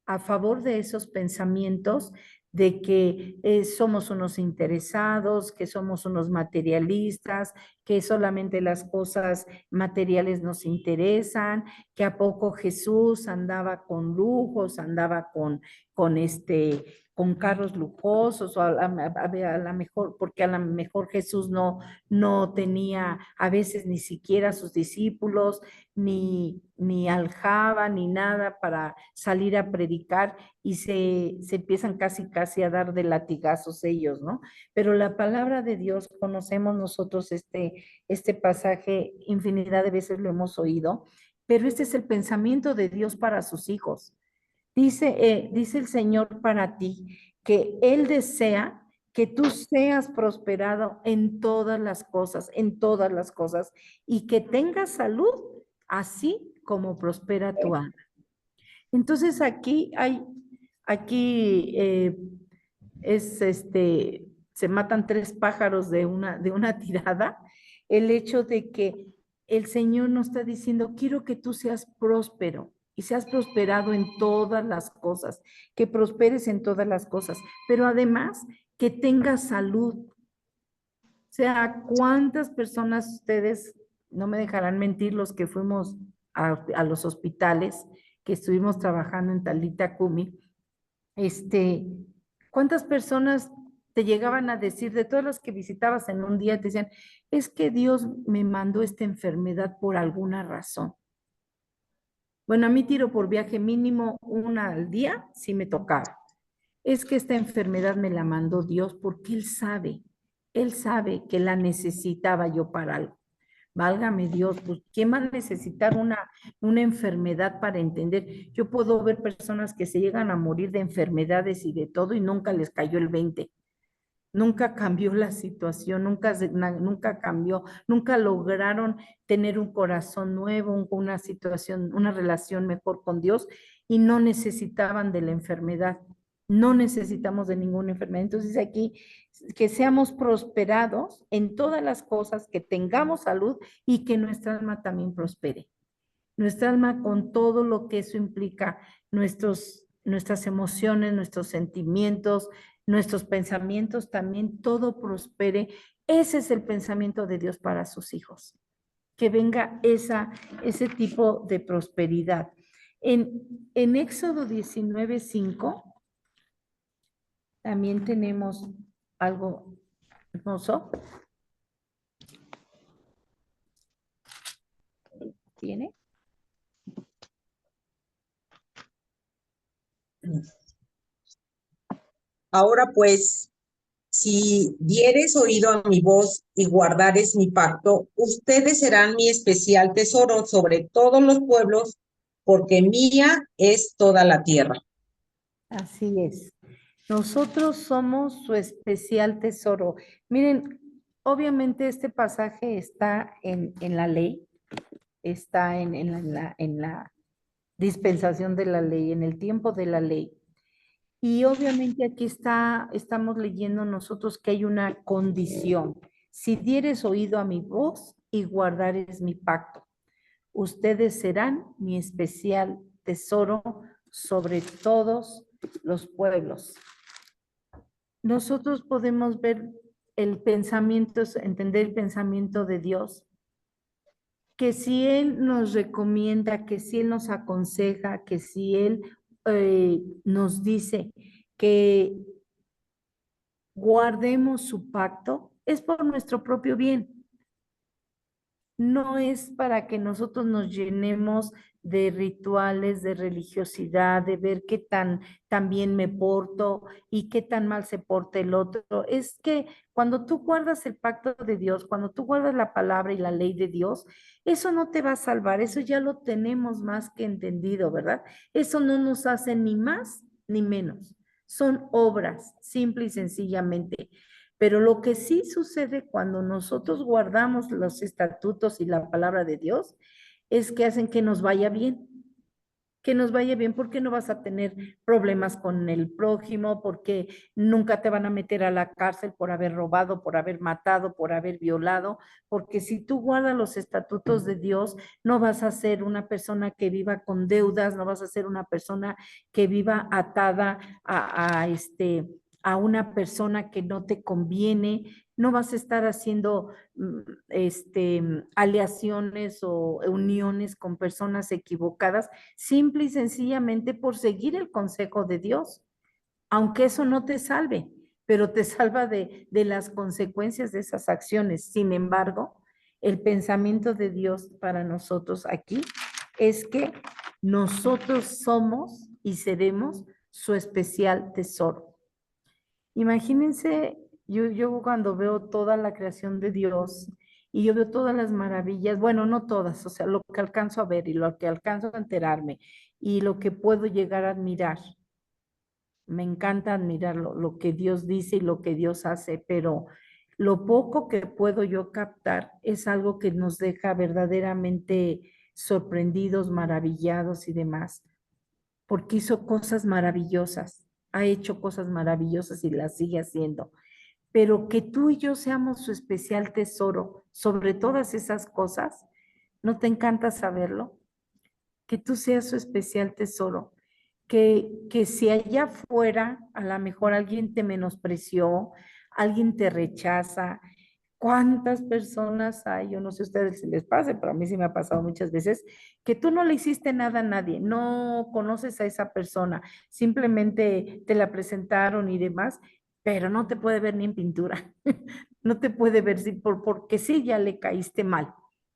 Speaker 1: a favor de esos pensamientos de que somos unos interesados, que somos unos materialistas, que solamente las cosas materiales nos interesan, que a poco Jesús andaba con lujos, andaba con carros lujosos, o a la mejor, porque a lo mejor Jesús no tenía a veces ni siquiera sus discípulos, ni aljaba, ni nada para salir a predicar, y se empiezan casi a dar de latigazos ellos, ¿no? Pero la palabra de Dios, conocemos nosotros este pasaje, infinidad de veces lo hemos oído, pero este es el pensamiento de Dios para sus hijos. Dice el Señor para ti que Él desea que tú seas prosperado en todas las cosas, y que tengas salud, así como prospera tu alma. Entonces aquí se matan tres pájaros de una tirada, el hecho de que el Señor nos está diciendo, quiero que tú seas próspero y seas prosperado en todas las cosas, que prosperes en todas las cosas, pero además que tengas salud. O sea, ¿cuántas personas ustedes, no me dejarán mentir, los que fuimos a los hospitales, que estuvimos trabajando en Talita Kumi, ¿cuántas personas te llegaban a decir, de todas las que visitabas en un día, te decían, es que Dios me mandó esta enfermedad por alguna razón? Bueno, a mí tiro por viaje mínimo una al día, si me tocaba. Es que esta enfermedad me la mandó Dios porque Él sabe que la necesitaba yo para algo. Válgame Dios, pues ¿quién va a necesitar una enfermedad para entender? Yo puedo ver personas que se llegan a morir de enfermedades y de todo y nunca les cayó el 20. Nunca cambió la situación, nunca cambió, nunca lograron tener un corazón nuevo, una situación, una relación mejor con Dios, y no necesitaban de la enfermedad. No necesitamos de ninguna enfermedad. Entonces aquí, que seamos prosperados en todas las cosas, que tengamos salud y que nuestra alma también prospere. Nuestra alma, con todo lo que eso implica, nuestras emociones, nuestros sentimientos, nuestros pensamientos, también todo prospere. Ese es el pensamiento de Dios para sus hijos. Que venga ese tipo de prosperidad. En Éxodo 19:5 también tenemos algo hermoso. ¿Tiene?
Speaker 6: ahora pues, Si dieres oído a mi voz y guardares mi pacto, ustedes serán mi especial tesoro sobre todos los pueblos, porque mía es toda la tierra.
Speaker 1: Así es. Nosotros somos su especial tesoro. Miren, obviamente este pasaje está en la ley, está en la dispensación de la ley, en el tiempo de la ley. Y obviamente aquí estamos leyendo nosotros que hay una condición. Si dieres oído a mi voz y guardares mi pacto, ustedes serán mi especial tesoro sobre todos los pueblos. Nosotros podemos ver el pensamiento, entender el pensamiento de Dios, que si Él nos recomienda, que si Él nos aconseja, que si Él nos dice que guardemos su pacto, es por nuestro propio bien. No es para que nosotros nos llenemos de rituales, de religiosidad, de ver qué tan bien me porto y qué tan mal se porta el otro. Es que cuando tú guardas el pacto de Dios, cuando tú guardas la palabra y la ley de Dios, eso no te va a salvar, eso ya lo tenemos más que entendido, ¿verdad? Eso no nos hace ni más ni menos. Son obras, simple y sencillamente. Pero lo que sí sucede cuando nosotros guardamos los estatutos y la palabra de Dios es que hacen que nos vaya bien. Que nos vaya bien porque no vas a tener problemas con el prójimo, porque nunca te van a meter a la cárcel por haber robado, por haber matado, por haber violado, porque si tú guardas los estatutos de Dios, no vas a ser una persona que viva con deudas, no vas a ser una persona que viva atada a una persona que no te conviene, no vas a estar haciendo aleaciones o uniones con personas equivocadas, simple y sencillamente por seguir el consejo de Dios, aunque eso no te salve, pero te salva de las consecuencias de esas acciones. Sin embargo, el pensamiento de Dios para nosotros aquí es que nosotros somos y seremos su especial tesoro. Imagínense, yo cuando veo toda la creación de Dios y yo veo todas las maravillas, bueno, no todas, o sea, lo que alcanzo a ver y lo que alcanzo a enterarme y lo que puedo llegar a admirar. Me encanta admirar lo que Dios dice y lo que Dios hace, pero lo poco que puedo yo captar es algo que nos deja verdaderamente sorprendidos, maravillados y demás, porque hizo cosas maravillosas, ha hecho cosas maravillosas y las sigue haciendo. Pero que tú y yo seamos su especial tesoro sobre todas esas cosas, ¿no te encanta saberlo? Que tú seas su especial tesoro, que si allá afuera a lo mejor alguien te menospreció, alguien te rechaza. ¿Cuántas personas hay? Yo no sé a ustedes si les pase, pero a mí sí me ha pasado muchas veces que tú no le hiciste nada a nadie, no conoces a esa persona, simplemente te la presentaron y demás, pero no te puede ver ni en pintura, no te puede ver porque sí ya le caíste mal.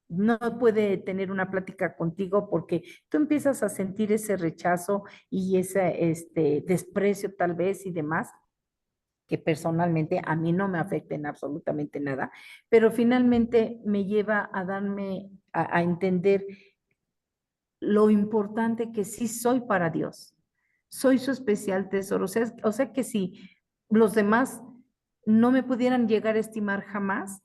Speaker 1: No puede tener una plática contigo porque tú empiezas a sentir ese rechazo y ese desprecio tal vez y demás que personalmente a mí no me afecta en absolutamente nada, pero finalmente me lleva a darme a entender lo importante que sí soy para Dios. Soy su especial tesoro. O sea que si los demás no me pudieran llegar a estimar jamás,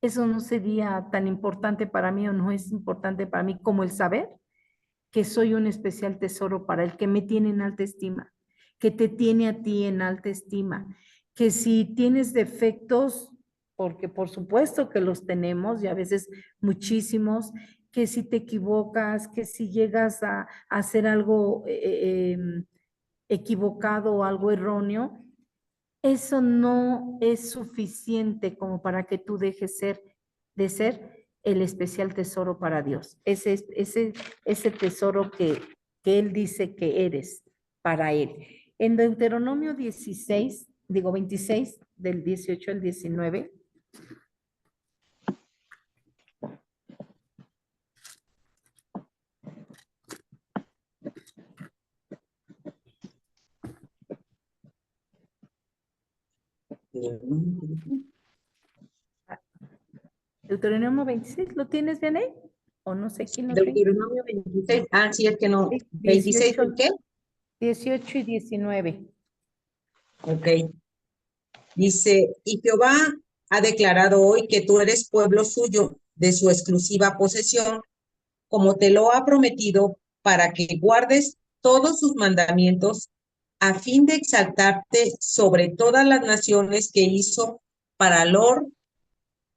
Speaker 1: eso no sería tan importante para mí o no es importante para mí como el saber que soy un especial tesoro para el que me tiene en alta estima, que te tiene a ti en alta estima, que si tienes defectos, porque por supuesto que los tenemos y a veces muchísimos, que si te equivocas, que si llegas a hacer algo equivocado o algo erróneo, eso no es suficiente como para que tú dejes de ser el especial tesoro para Dios. Ese tesoro que Él dice que eres para Él. En Deuteronomio 16, digo 26, del 18 al 19. Deuteronomio 26, ¿lo tienes bien ahí? O no sé quién lo tiene.
Speaker 6: Deuteronomio 26. Ah, sí, es que no.
Speaker 1: Sí,
Speaker 6: 26,
Speaker 1: 18,
Speaker 6: ¿qué?
Speaker 1: 18 y 19.
Speaker 6: Ok. Dice, y Jehová ha declarado hoy que tú eres pueblo suyo, de su exclusiva posesión, como te lo ha prometido, para que guardes todos sus mandamientos, a fin de exaltarte sobre todas las naciones que hizo para lor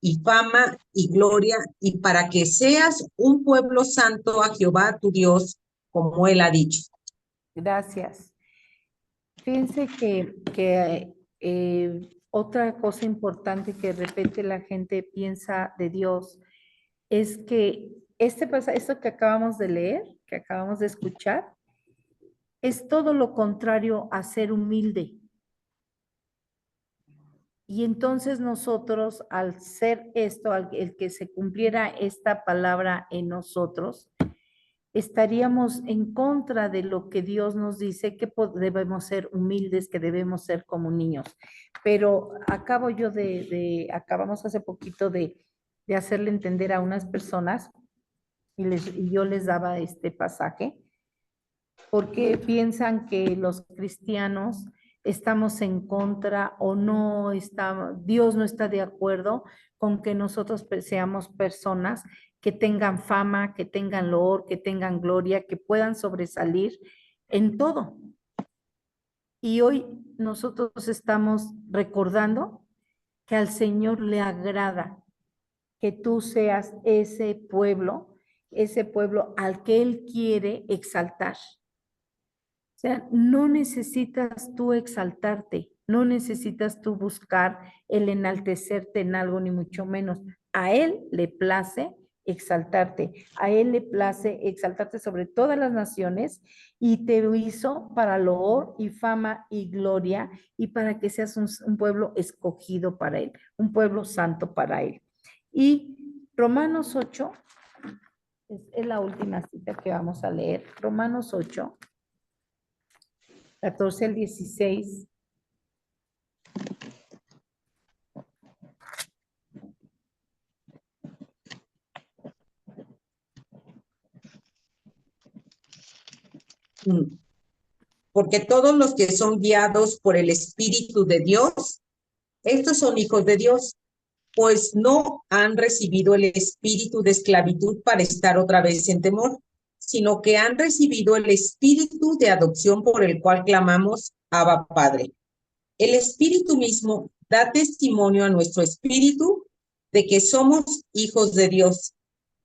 Speaker 6: y fama y gloria, y para que seas un pueblo santo a Jehová tu Dios, como él ha dicho.
Speaker 1: Gracias. Fíjense que otra cosa importante que de repente la gente piensa de Dios es que esto que acabamos de leer, que acabamos de escuchar, es todo lo contrario a ser humilde. Y entonces nosotros, al ser esto, el que se cumpliera esta palabra en nosotros, estaríamos en contra de lo que Dios nos dice, que debemos ser humildes, que debemos ser como niños. Pero acabamos hace poquito de hacerle entender a unas personas y yo les daba este pasaje, porque piensan que los cristianos estamos en contra o no Dios no está de acuerdo con que nosotros seamos personas que tengan fama, que tengan loor, que tengan gloria, que puedan sobresalir en todo. Y hoy nosotros estamos recordando que al Señor le agrada que tú seas ese pueblo al que Él quiere exaltar. O sea, no necesitas tú exaltarte, no necesitas tú buscar el enaltecerte en algo, ni mucho menos. A Él le place exaltarte, a Él le place exaltarte sobre todas las naciones y te hizo para loor y fama y gloria y para que seas un pueblo escogido para Él, un pueblo santo para Él. Y Romanos 8, es la última cita que vamos a leer, Romanos 8. 14 al 16.
Speaker 6: Porque todos los que son guiados por el Espíritu de Dios, estos son hijos de Dios, pues no han recibido el espíritu de esclavitud para estar otra vez en temor, sino que han recibido el espíritu de adopción por el cual clamamos, Abba Padre. El Espíritu mismo da testimonio a nuestro espíritu de que somos hijos de Dios.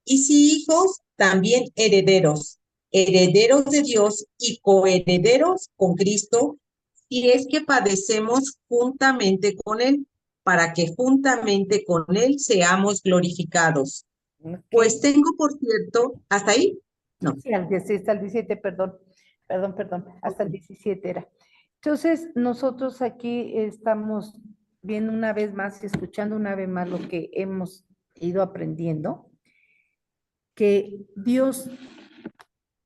Speaker 6: Y si hijos, también herederos, herederos de Dios y coherederos con Cristo, si es que padecemos juntamente con Él, para que juntamente con Él seamos glorificados.
Speaker 1: Okay.
Speaker 6: Pues tengo, por cierto, ¿hasta ahí? No.
Speaker 1: Sí, hasta el 17, perdón, hasta el 17 era. Entonces, nosotros aquí estamos viendo una vez más y escuchando una vez más lo que hemos ido aprendiendo, que Dios,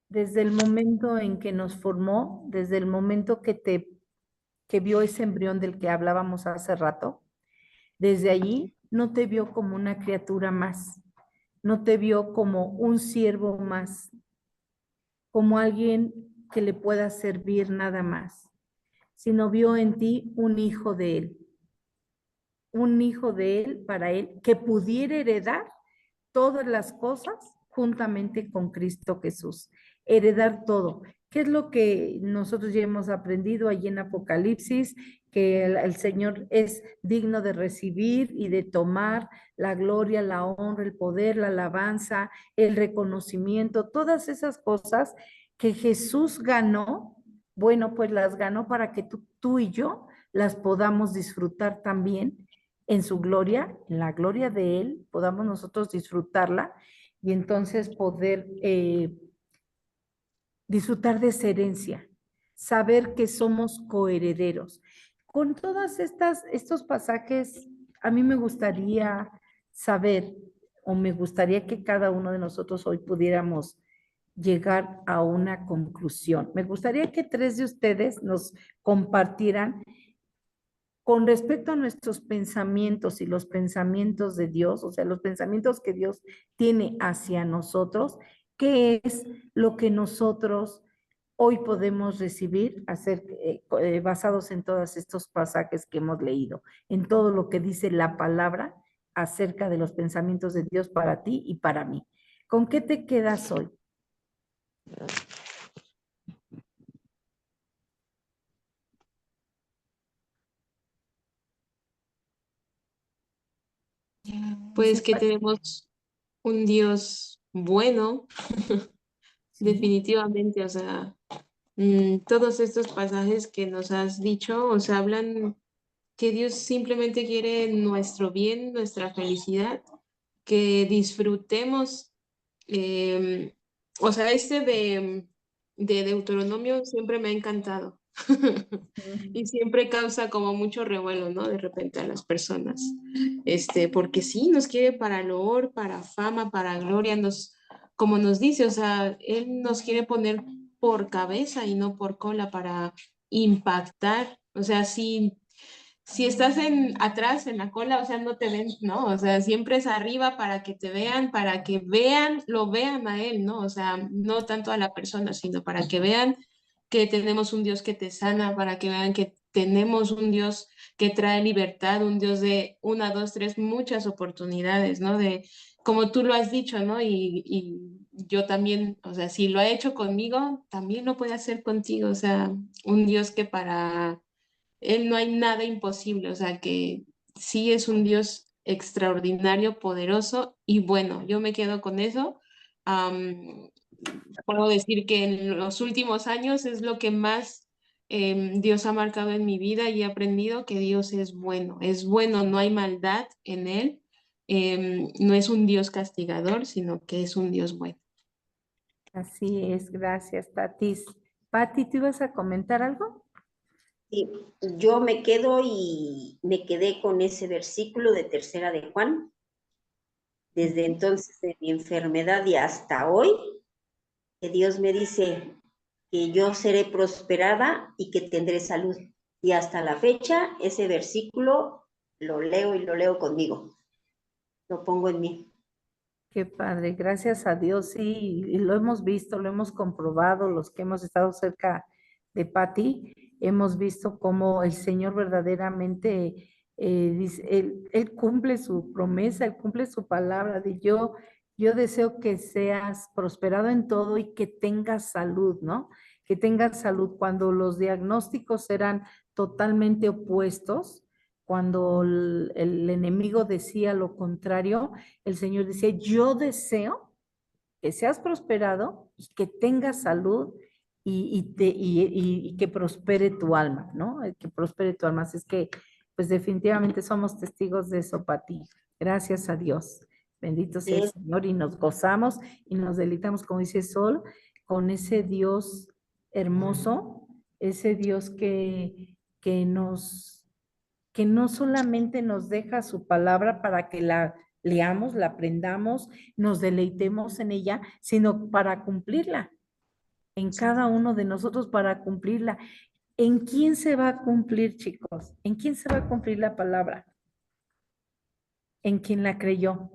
Speaker 1: desde el momento en que nos formó, desde el momento que vio ese embrión del que hablábamos hace rato, desde allí no te vio como una criatura más, no te vio como un siervo más, como alguien que le pueda servir nada más, sino vio en ti un hijo de él para él, que pudiera heredar todas las cosas juntamente con Cristo Jesús, heredar todo. ¿Qué es lo que nosotros ya hemos aprendido allí en Apocalipsis? Que el Señor es digno de recibir y de tomar la gloria, la honra, el poder, la alabanza, el reconocimiento, todas esas cosas que Jesús ganó, bueno, pues las ganó para que tú y yo las podamos disfrutar también en su gloria, en la gloria de Él, podamos nosotros disfrutarla y entonces poder disfrutar de esa herencia, saber que somos coherederos. Con todas estos pasajes, a mí me gustaría saber, o me gustaría que cada uno de nosotros hoy pudiéramos llegar a una conclusión. Me gustaría que 3 de ustedes nos compartieran con respecto a nuestros pensamientos y los pensamientos de Dios, o sea, los pensamientos que Dios tiene hacia nosotros, ¿qué es lo que nosotros hoy podemos recibir basados en todos estos pasajes que hemos leído, en todo lo que dice la palabra acerca de los pensamientos de Dios para ti y para mí? ¿Con qué te quedas hoy?
Speaker 3: Pues que tenemos un Dios bueno,
Speaker 1: Sí.
Speaker 3: definitivamente, o sea, todos estos pasajes que nos has dicho, o sea, hablan que Dios simplemente quiere nuestro bien, nuestra felicidad, que disfrutemos, o sea, de Deuteronomio siempre me ha encantado y siempre causa como mucho revuelo, ¿no? De repente a las personas, porque sí, nos quiere para loor, para fama, para gloria, como nos dice, o sea, Él nos quiere poner por cabeza y no por cola para impactar, o sea, si estás atrás en la cola, o sea, no te ven, ¿no? O sea, siempre es arriba para que te vean, para que lo vean a él, ¿no? O sea, no tanto a la persona, sino para que vean que tenemos un Dios que te sana, para que vean que tenemos un Dios que trae libertad, un Dios de una, dos, tres, muchas oportunidades, ¿no? Como tú lo has dicho, ¿no? Y yo también, o sea, si lo ha hecho conmigo, también lo puede hacer contigo, o sea, un Dios que para él no hay nada imposible, o sea que sí es un Dios extraordinario, poderoso y bueno, yo me quedo con eso. Am, Puedo decir que en los últimos años es lo que más Dios ha marcado en mi vida y he aprendido que Dios es bueno, no hay maldad en él, no es un Dios castigador, sino que es un Dios bueno.
Speaker 1: Así es, gracias, Tatis. Pati, ¿tú ibas a comentar algo?
Speaker 2: Sí, yo me quedo y me quedé con ese versículo de Tercera de Juan. Desde entonces de mi enfermedad y hasta hoy, que Dios me dice que yo seré prosperada y que tendré salud. Y hasta la fecha, ese versículo lo leo y lo leo conmigo. Lo pongo en mí.
Speaker 1: Qué padre, gracias a Dios, sí, y lo hemos visto, lo hemos comprobado, los que hemos estado cerca de Patti, hemos visto cómo el Señor verdaderamente, él cumple su promesa, Él cumple su palabra, yo deseo que seas prosperado en todo y que tengas salud, ¿no? Que tengas salud cuando los diagnósticos eran totalmente opuestos, cuando el enemigo decía lo contrario, el Señor decía, yo deseo que seas prosperado y que tengas salud y que prospere tu alma, ¿no? Que prospere tu alma. Así es que, pues definitivamente somos testigos de eso, Pati. Gracias a Dios. Bendito sea el
Speaker 2: Sí,
Speaker 1: Señor y nos gozamos y nos deleitamos, como dice Sol, con ese Dios hermoso, ese Dios que no solamente nos deja su palabra para que la leamos, la aprendamos, nos deleitemos en ella, sino para cumplirla, en cada uno de nosotros para cumplirla. ¿En quién se va a cumplir, chicos? ¿En quién se va a cumplir la palabra? En quien la creyó.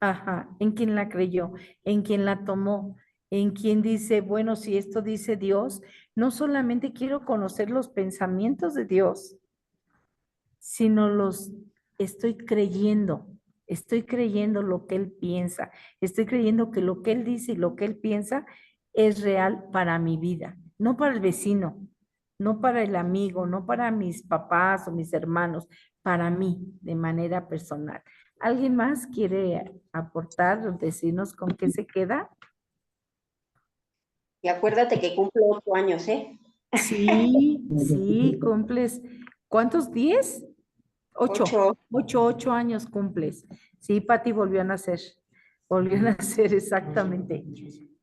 Speaker 1: Ajá, en quien la creyó, en quien la tomó, en quien dice, bueno, si esto dice Dios, no solamente quiero conocer los pensamientos de Dios, sino los estoy creyendo lo que Él piensa, estoy creyendo que lo que Él dice y lo que Él piensa es real para mi vida, no para el vecino, no para el amigo, no para mis papás o mis hermanos, para mí de manera personal. ¿Alguien más quiere aportar o decirnos con qué se queda?
Speaker 2: y acuérdate que cumple 8 años, ¿eh?
Speaker 1: Sí, sí, cumples. ¿Cuántos? ¿10? 8,
Speaker 2: 8.
Speaker 1: 8 años cumples. Sí, Pati volvió a nacer. Volvió a nacer, exactamente.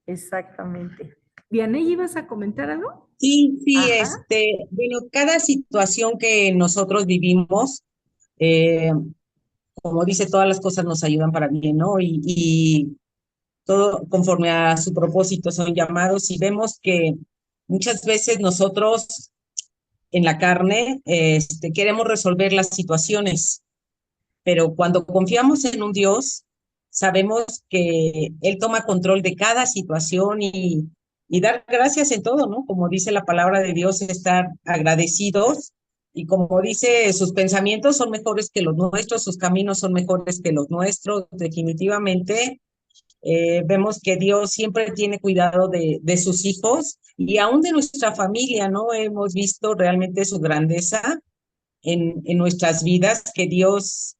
Speaker 1: Exactamente. Vianey, ¿ibas a comentar algo?
Speaker 6: Sí, sí,
Speaker 1: Ajá.
Speaker 6: bueno, cada situación que nosotros vivimos, eh, como dice, todas las cosas nos ayudan para bien, ¿no? Y todo conforme a su propósito son llamados y vemos que muchas veces nosotros en la carne, queremos resolver las situaciones, pero cuando confiamos en un Dios, sabemos que Él toma control de cada situación y dar gracias en todo, ¿no? Como dice la palabra de Dios, estar agradecidos. Y como dice, sus pensamientos son mejores que los nuestros, sus caminos son mejores que los nuestros, definitivamente. Vemos que Dios siempre tiene cuidado de sus hijos y aún de nuestra familia, ¿no? Hemos visto realmente su grandeza en nuestras vidas, que Dios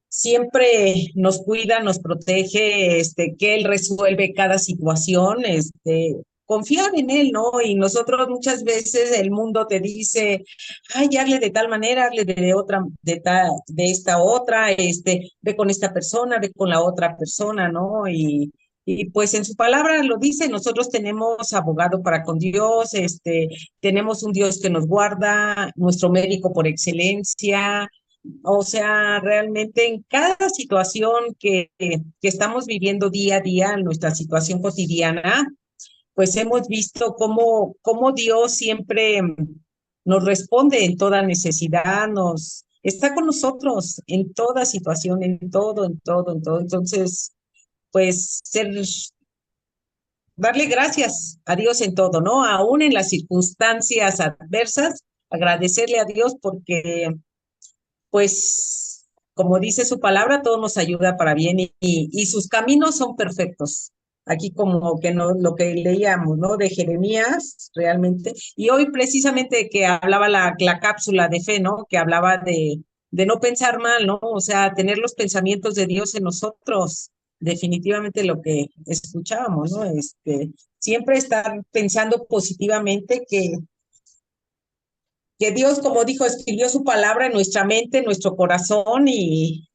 Speaker 6: siempre nos cuida, nos protege, que Él resuelve cada situación, confiar en Él, ¿no? Y nosotros muchas veces el mundo te dice, ay, hazle de tal manera, hazle de otra, de esta otra, ve con esta persona, ve con la otra persona, ¿no? Y pues en su palabra lo dice, nosotros tenemos abogado para con Dios, tenemos un Dios que nos guarda, nuestro médico por excelencia. O sea, realmente en cada situación que estamos viviendo día a día, en nuestra situación cotidiana, pues hemos visto cómo Dios siempre nos responde en toda necesidad, está con nosotros en toda situación, en todo, en todo, en todo. Entonces, pues darle gracias a Dios en todo, ¿no? Aún en las circunstancias adversas, agradecerle a Dios porque pues, como dice su palabra, todo nos ayuda para bien y sus caminos son perfectos. Aquí como que no, lo que leíamos, ¿no? De Jeremías, realmente. Y hoy precisamente que hablaba la cápsula de fe, ¿no? Que hablaba de no pensar mal, ¿no? O sea, tener los pensamientos de Dios en nosotros. Definitivamente lo que escuchábamos, ¿no? Siempre estar pensando positivamente que Dios, como dijo, escribió su palabra en nuestra mente, en nuestro corazón y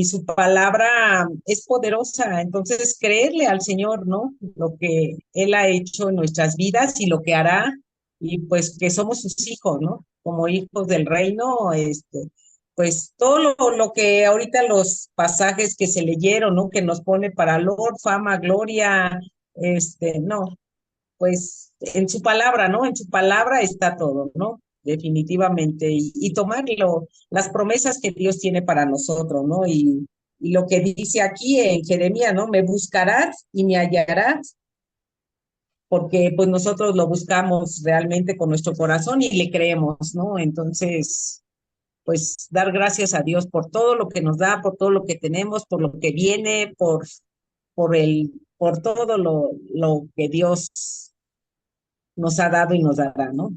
Speaker 6: su palabra es poderosa. Entonces, creerle al Señor, ¿no? Lo que Él ha hecho en nuestras vidas y lo que hará, y pues que somos sus hijos, ¿no? Como hijos del reino, pues todo lo que ahorita los pasajes que se leyeron, ¿no? Que nos pone para Lord, fama, gloria, no, pues en su palabra, ¿no? En su palabra está todo, ¿no? Definitivamente. Y tomarlo, las promesas que Dios tiene para nosotros, ¿no? Y lo que dice aquí en Jeremías, ¿no? Me buscarás y me hallarás, porque pues nosotros lo buscamos realmente con nuestro corazón y le creemos, ¿no? Entonces, pues dar gracias a Dios por todo lo que nos da, por todo lo que tenemos, por lo que viene, por todo lo que Dios nos ha dado y nos dará, ¿no?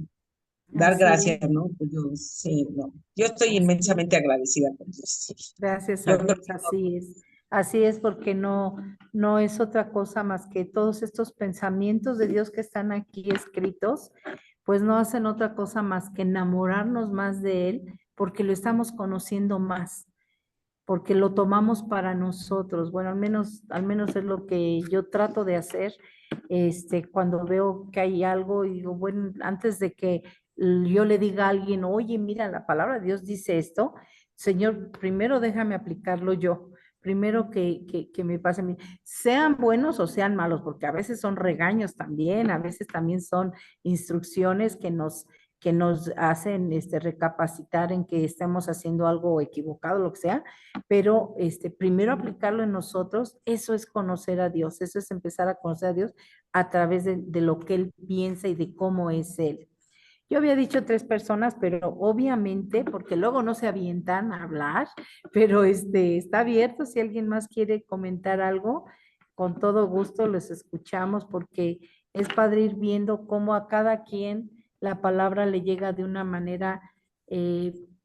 Speaker 6: Dar
Speaker 1: Así
Speaker 6: gracias,
Speaker 1: es.
Speaker 6: ¿no? Pues yo, sí, no. Yo estoy
Speaker 1: Así es.
Speaker 6: inmensamente agradecida con Dios. Sí.
Speaker 1: Gracias a
Speaker 6: Yo creo
Speaker 1: Dios, así es. Así es porque no es otra cosa más que todos estos pensamientos de Dios que están aquí escritos, pues no hacen otra cosa más que enamorarnos más de Él porque lo estamos conociendo más, porque lo tomamos para nosotros. Bueno, al menos es lo que yo trato de hacer, cuando veo que hay algo y digo, bueno, antes de que yo le diga a alguien, oye, mira, la palabra de Dios dice esto, Señor, primero déjame aplicarlo yo. Primero que me pase a mí, sean buenos o sean malos, porque a veces son regaños también, a veces también son instrucciones que nos hacen recapacitar en que estemos haciendo algo equivocado, lo que sea, pero primero aplicarlo en nosotros, eso es conocer a Dios, eso es empezar a conocer a Dios a través de lo que Él piensa y de cómo es Él. Yo había dicho 3 personas, pero obviamente, porque luego no se avientan a hablar, pero está abierto si alguien más quiere comentar algo, con todo gusto les escuchamos porque es padre ir viendo cómo a cada quien la palabra le llega de una manera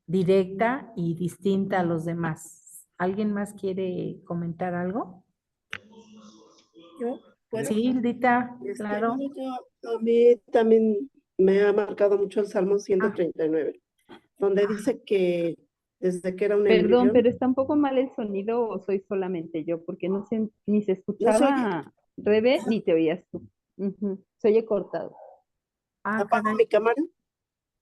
Speaker 1: directa y distinta a los demás. ¿Alguien más quiere comentar algo?
Speaker 7: Yo, ¿puedo?
Speaker 1: Sí, Hildita, claro.
Speaker 7: A mí también me ha marcado mucho el Salmo 139, donde dice que desde que era un
Speaker 8: Perdón,
Speaker 7: embrión,
Speaker 8: pero está un poco mal el sonido o soy solamente yo, porque no sé, ni se
Speaker 7: no se oye,
Speaker 8: escuchaba Rebe ni te oías tú. Ujú, se oye cortado.
Speaker 1: Ah,
Speaker 7: apago
Speaker 1: caray.
Speaker 7: mi cámara.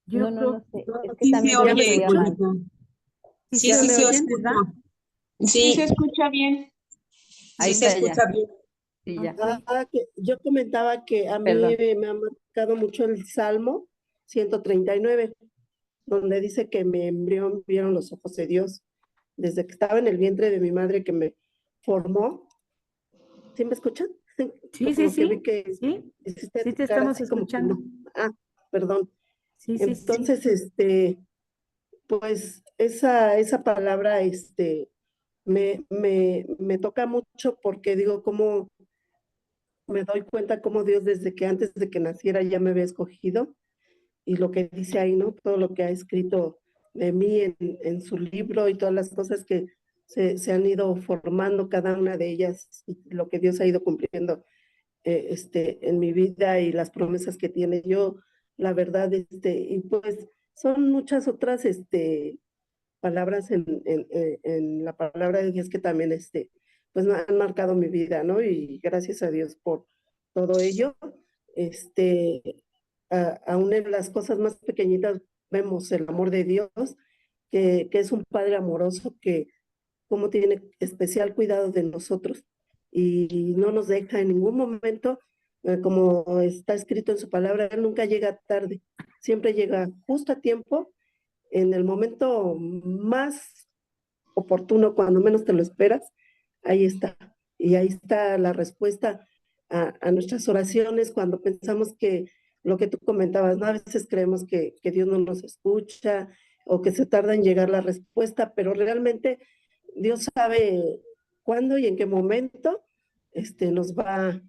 Speaker 1: Yo
Speaker 8: No
Speaker 1: creo
Speaker 8: sé. Es que
Speaker 6: Sí se
Speaker 8: también yo
Speaker 7: ¿Ya me
Speaker 8: te
Speaker 6: oye,
Speaker 8: oía
Speaker 7: escuchan?
Speaker 8: mal.
Speaker 6: Juanito.
Speaker 1: sí
Speaker 6: Sí,
Speaker 1: se
Speaker 6: sí
Speaker 7: me
Speaker 6: se
Speaker 7: oyen?
Speaker 6: escucha.
Speaker 1: ¿verdad?
Speaker 3: Sí, se
Speaker 6: Sí,
Speaker 3: escucha bien.
Speaker 8: Ahí
Speaker 6: sí se
Speaker 8: está ya.
Speaker 6: escucha bien.
Speaker 8: Sí, ya.
Speaker 7: Que yo comentaba que a mí
Speaker 8: Perdón.
Speaker 7: me ha marcado mucho el Salmo 139, donde dice que mi embrión vieron los ojos de Dios. Desde que estaba en el vientre de mi madre que me formó. ¿Sí me escuchan?
Speaker 1: Sí, sí,
Speaker 7: Como que vi
Speaker 1: sí,
Speaker 7: que
Speaker 1: sí,
Speaker 7: hiciste
Speaker 1: sí te
Speaker 7: cara
Speaker 1: estamos
Speaker 7: así como que
Speaker 1: escuchando.
Speaker 7: no. Ah, perdón.
Speaker 1: Sí, sí, sí.
Speaker 7: Entonces, pues esa palabra, me toca mucho porque digo, cómo me doy cuenta cómo Dios desde que antes de que naciera ya me había escogido y lo que dice ahí, ¿no? Todo lo que ha escrito de mí en su libro y todas las cosas que se han ido formando cada una de ellas y lo que Dios ha ido cumpliendo en mi vida y las promesas que tiene. Yo, la verdad, y pues son muchas otras palabras en la palabra de Dios que también pues han marcado mi vida, ¿no? Y gracias a Dios por todo ello. Aún en las cosas más pequeñitas vemos el amor de Dios, que es un Padre amoroso que como tiene especial cuidado de nosotros y no nos deja en ningún momento, como está escrito en su palabra, Él nunca llega tarde, siempre llega justo a tiempo, en el momento más oportuno, cuando menos te lo esperas, ahí está. Y ahí está la respuesta a nuestras oraciones cuando pensamos que lo que tú comentabas, ¿no? A veces creemos que Dios no nos escucha o que se tarda en llegar la respuesta, pero realmente Dios sabe cuándo y en qué momento nos va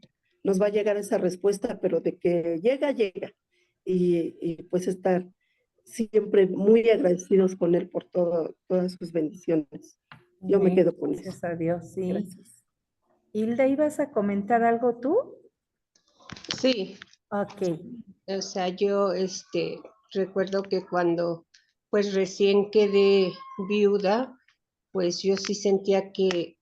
Speaker 7: a llegar esa respuesta, pero de que llega, llega. Y pues estar siempre muy agradecidos con Él por todas sus bendiciones. Yo me
Speaker 1: Amén.
Speaker 7: quedo con eso.
Speaker 1: Gracias a Dios, sí.
Speaker 7: Gracias.
Speaker 1: Hilda, ¿ibas a comentar algo tú?
Speaker 9: Sí,
Speaker 1: Ok.
Speaker 9: o sea, yo recuerdo que cuando pues recién quedé viuda, pues yo sí sentía que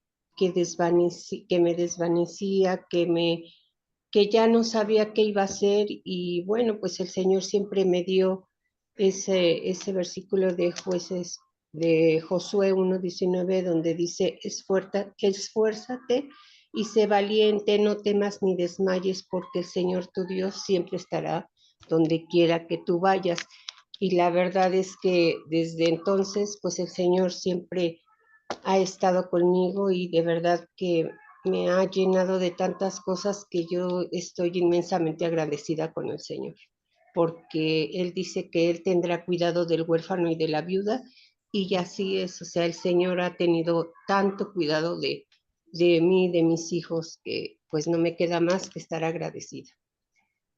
Speaker 9: me desvanecía, que ya no sabía qué iba a hacer y bueno, pues el Señor siempre me dio ese versículo de Jueces, de Josué 1:19, donde dice, esfuérzate y sé valiente, no temas ni desmayes, porque el Señor tu Dios siempre estará donde quiera que tú vayas. Y la verdad es que desde entonces, pues el Señor siempre ha estado conmigo y de verdad que me ha llenado de tantas cosas que yo estoy inmensamente agradecida con el Señor, porque Él dice que Él tendrá cuidado del huérfano y de la viuda, y así es, o sea, el Señor ha tenido tanto cuidado de mí, de mis hijos, que pues no me queda más que estar agradecida.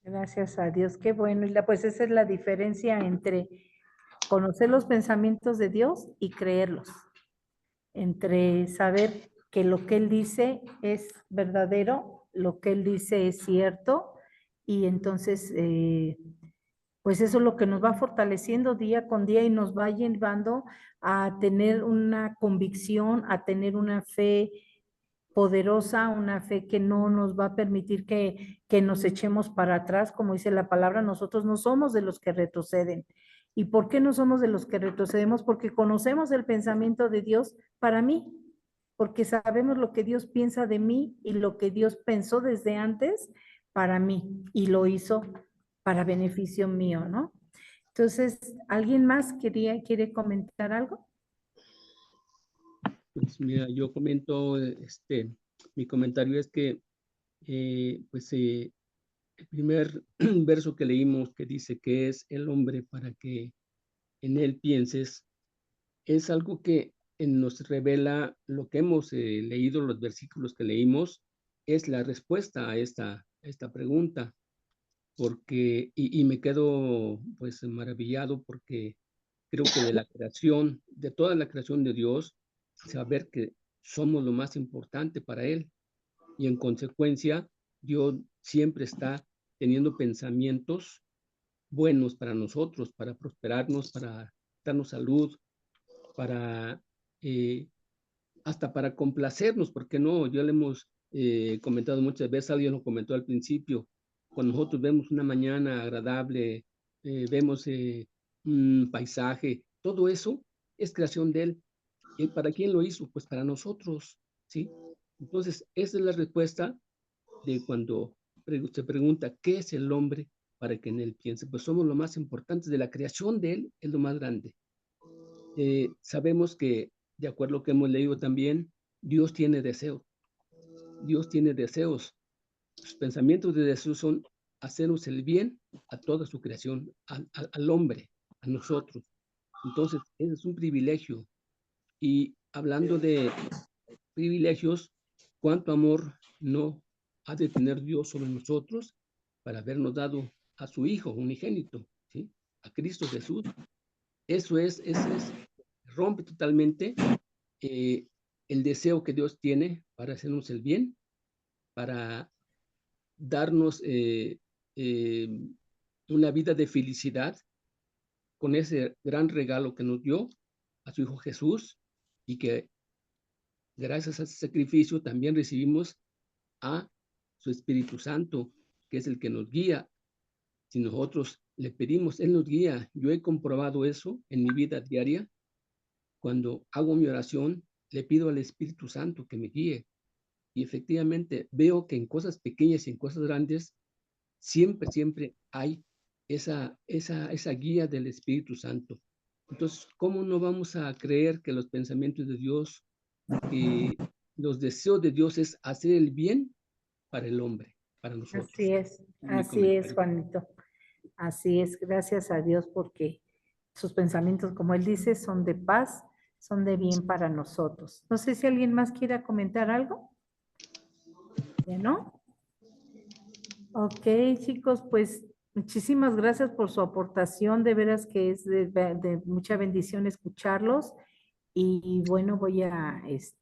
Speaker 1: Gracias a Dios, qué bueno. Hilda, pues esa es la diferencia entre conocer los pensamientos de Dios y creerlos. Entre saber que lo que Él dice es verdadero, lo que Él dice es cierto, y entonces, pues eso es lo que nos va fortaleciendo día con día y nos va llevando a tener una convicción, a tener una fe poderosa, una fe que no nos va a permitir que nos echemos para atrás, como dice la palabra, nosotros no somos de los que retroceden. ¿Y por qué no somos de los que retrocedemos? Porque conocemos el pensamiento de Dios para mí, porque sabemos lo que Dios piensa de mí y lo que Dios pensó desde antes para mí y lo hizo para beneficio mío, ¿no? Entonces, ¿alguien más quiere comentar algo?
Speaker 4: Pues mira, yo comento, mi comentario es que, el primer verso que leímos que dice que es el hombre para que en él pienses, es algo que nos revela lo que hemos leído, los versículos que leímos, es la respuesta a esta pregunta, porque, y me quedo pues maravillado porque creo que de la creación, de toda la creación de Dios, saber que somos lo más importante para Él y en consecuencia Dios siempre está teniendo pensamientos buenos para nosotros, para prosperarnos, para darnos salud, para hasta para complacernos, porque no, ya le hemos comentado muchas veces, alguien lo comentó al principio, cuando nosotros vemos una mañana agradable, vemos un paisaje, todo eso es creación de Él. ¿Y para quién lo hizo? Pues para nosotros, ¿sí? Entonces, esa es la respuesta de cuando se pregunta, ¿qué es el hombre para que en él piense. Pues somos lo más importante de la creación de él, es lo más grande. Sabemos que, de acuerdo a lo que hemos leído también, Dios tiene deseos. Dios tiene deseos. Sus pensamientos de deseos son hacernos el bien a toda su creación, al hombre, a nosotros. Entonces, ese es un privilegio. Y hablando de privilegios, ¿cuánto amor no ha de tener Dios sobre nosotros para habernos dado a su Hijo unigénito, ¿sí? A Cristo Jesús? Eso rompe totalmente el deseo que Dios tiene para hacernos el bien, para darnos una vida de felicidad con ese gran regalo que nos dio a su Hijo Jesús, y que gracias a ese sacrificio también recibimos a su Espíritu Santo, que es el que nos guía. Si nosotros le pedimos, Él nos guía. Yo he comprobado eso en mi vida diaria. Cuando hago mi oración, le pido al Espíritu Santo que me guíe. Y efectivamente veo que en cosas pequeñas y en cosas grandes, siempre hay esa guía del Espíritu Santo. Entonces, ¿cómo no vamos a creer que los pensamientos de Dios, que los deseos de Dios es hacer el bien para el hombre, para nosotros?
Speaker 1: Así es, Juanito. Así es, gracias a Dios, porque sus pensamientos, como él dice, son de paz, son de bien para nosotros. No sé si alguien más quiera comentar algo. ¿Ya no? Ok, chicos, pues muchísimas gracias por su aportación. De veras que es de mucha bendición escucharlos. Y bueno, voy a esto.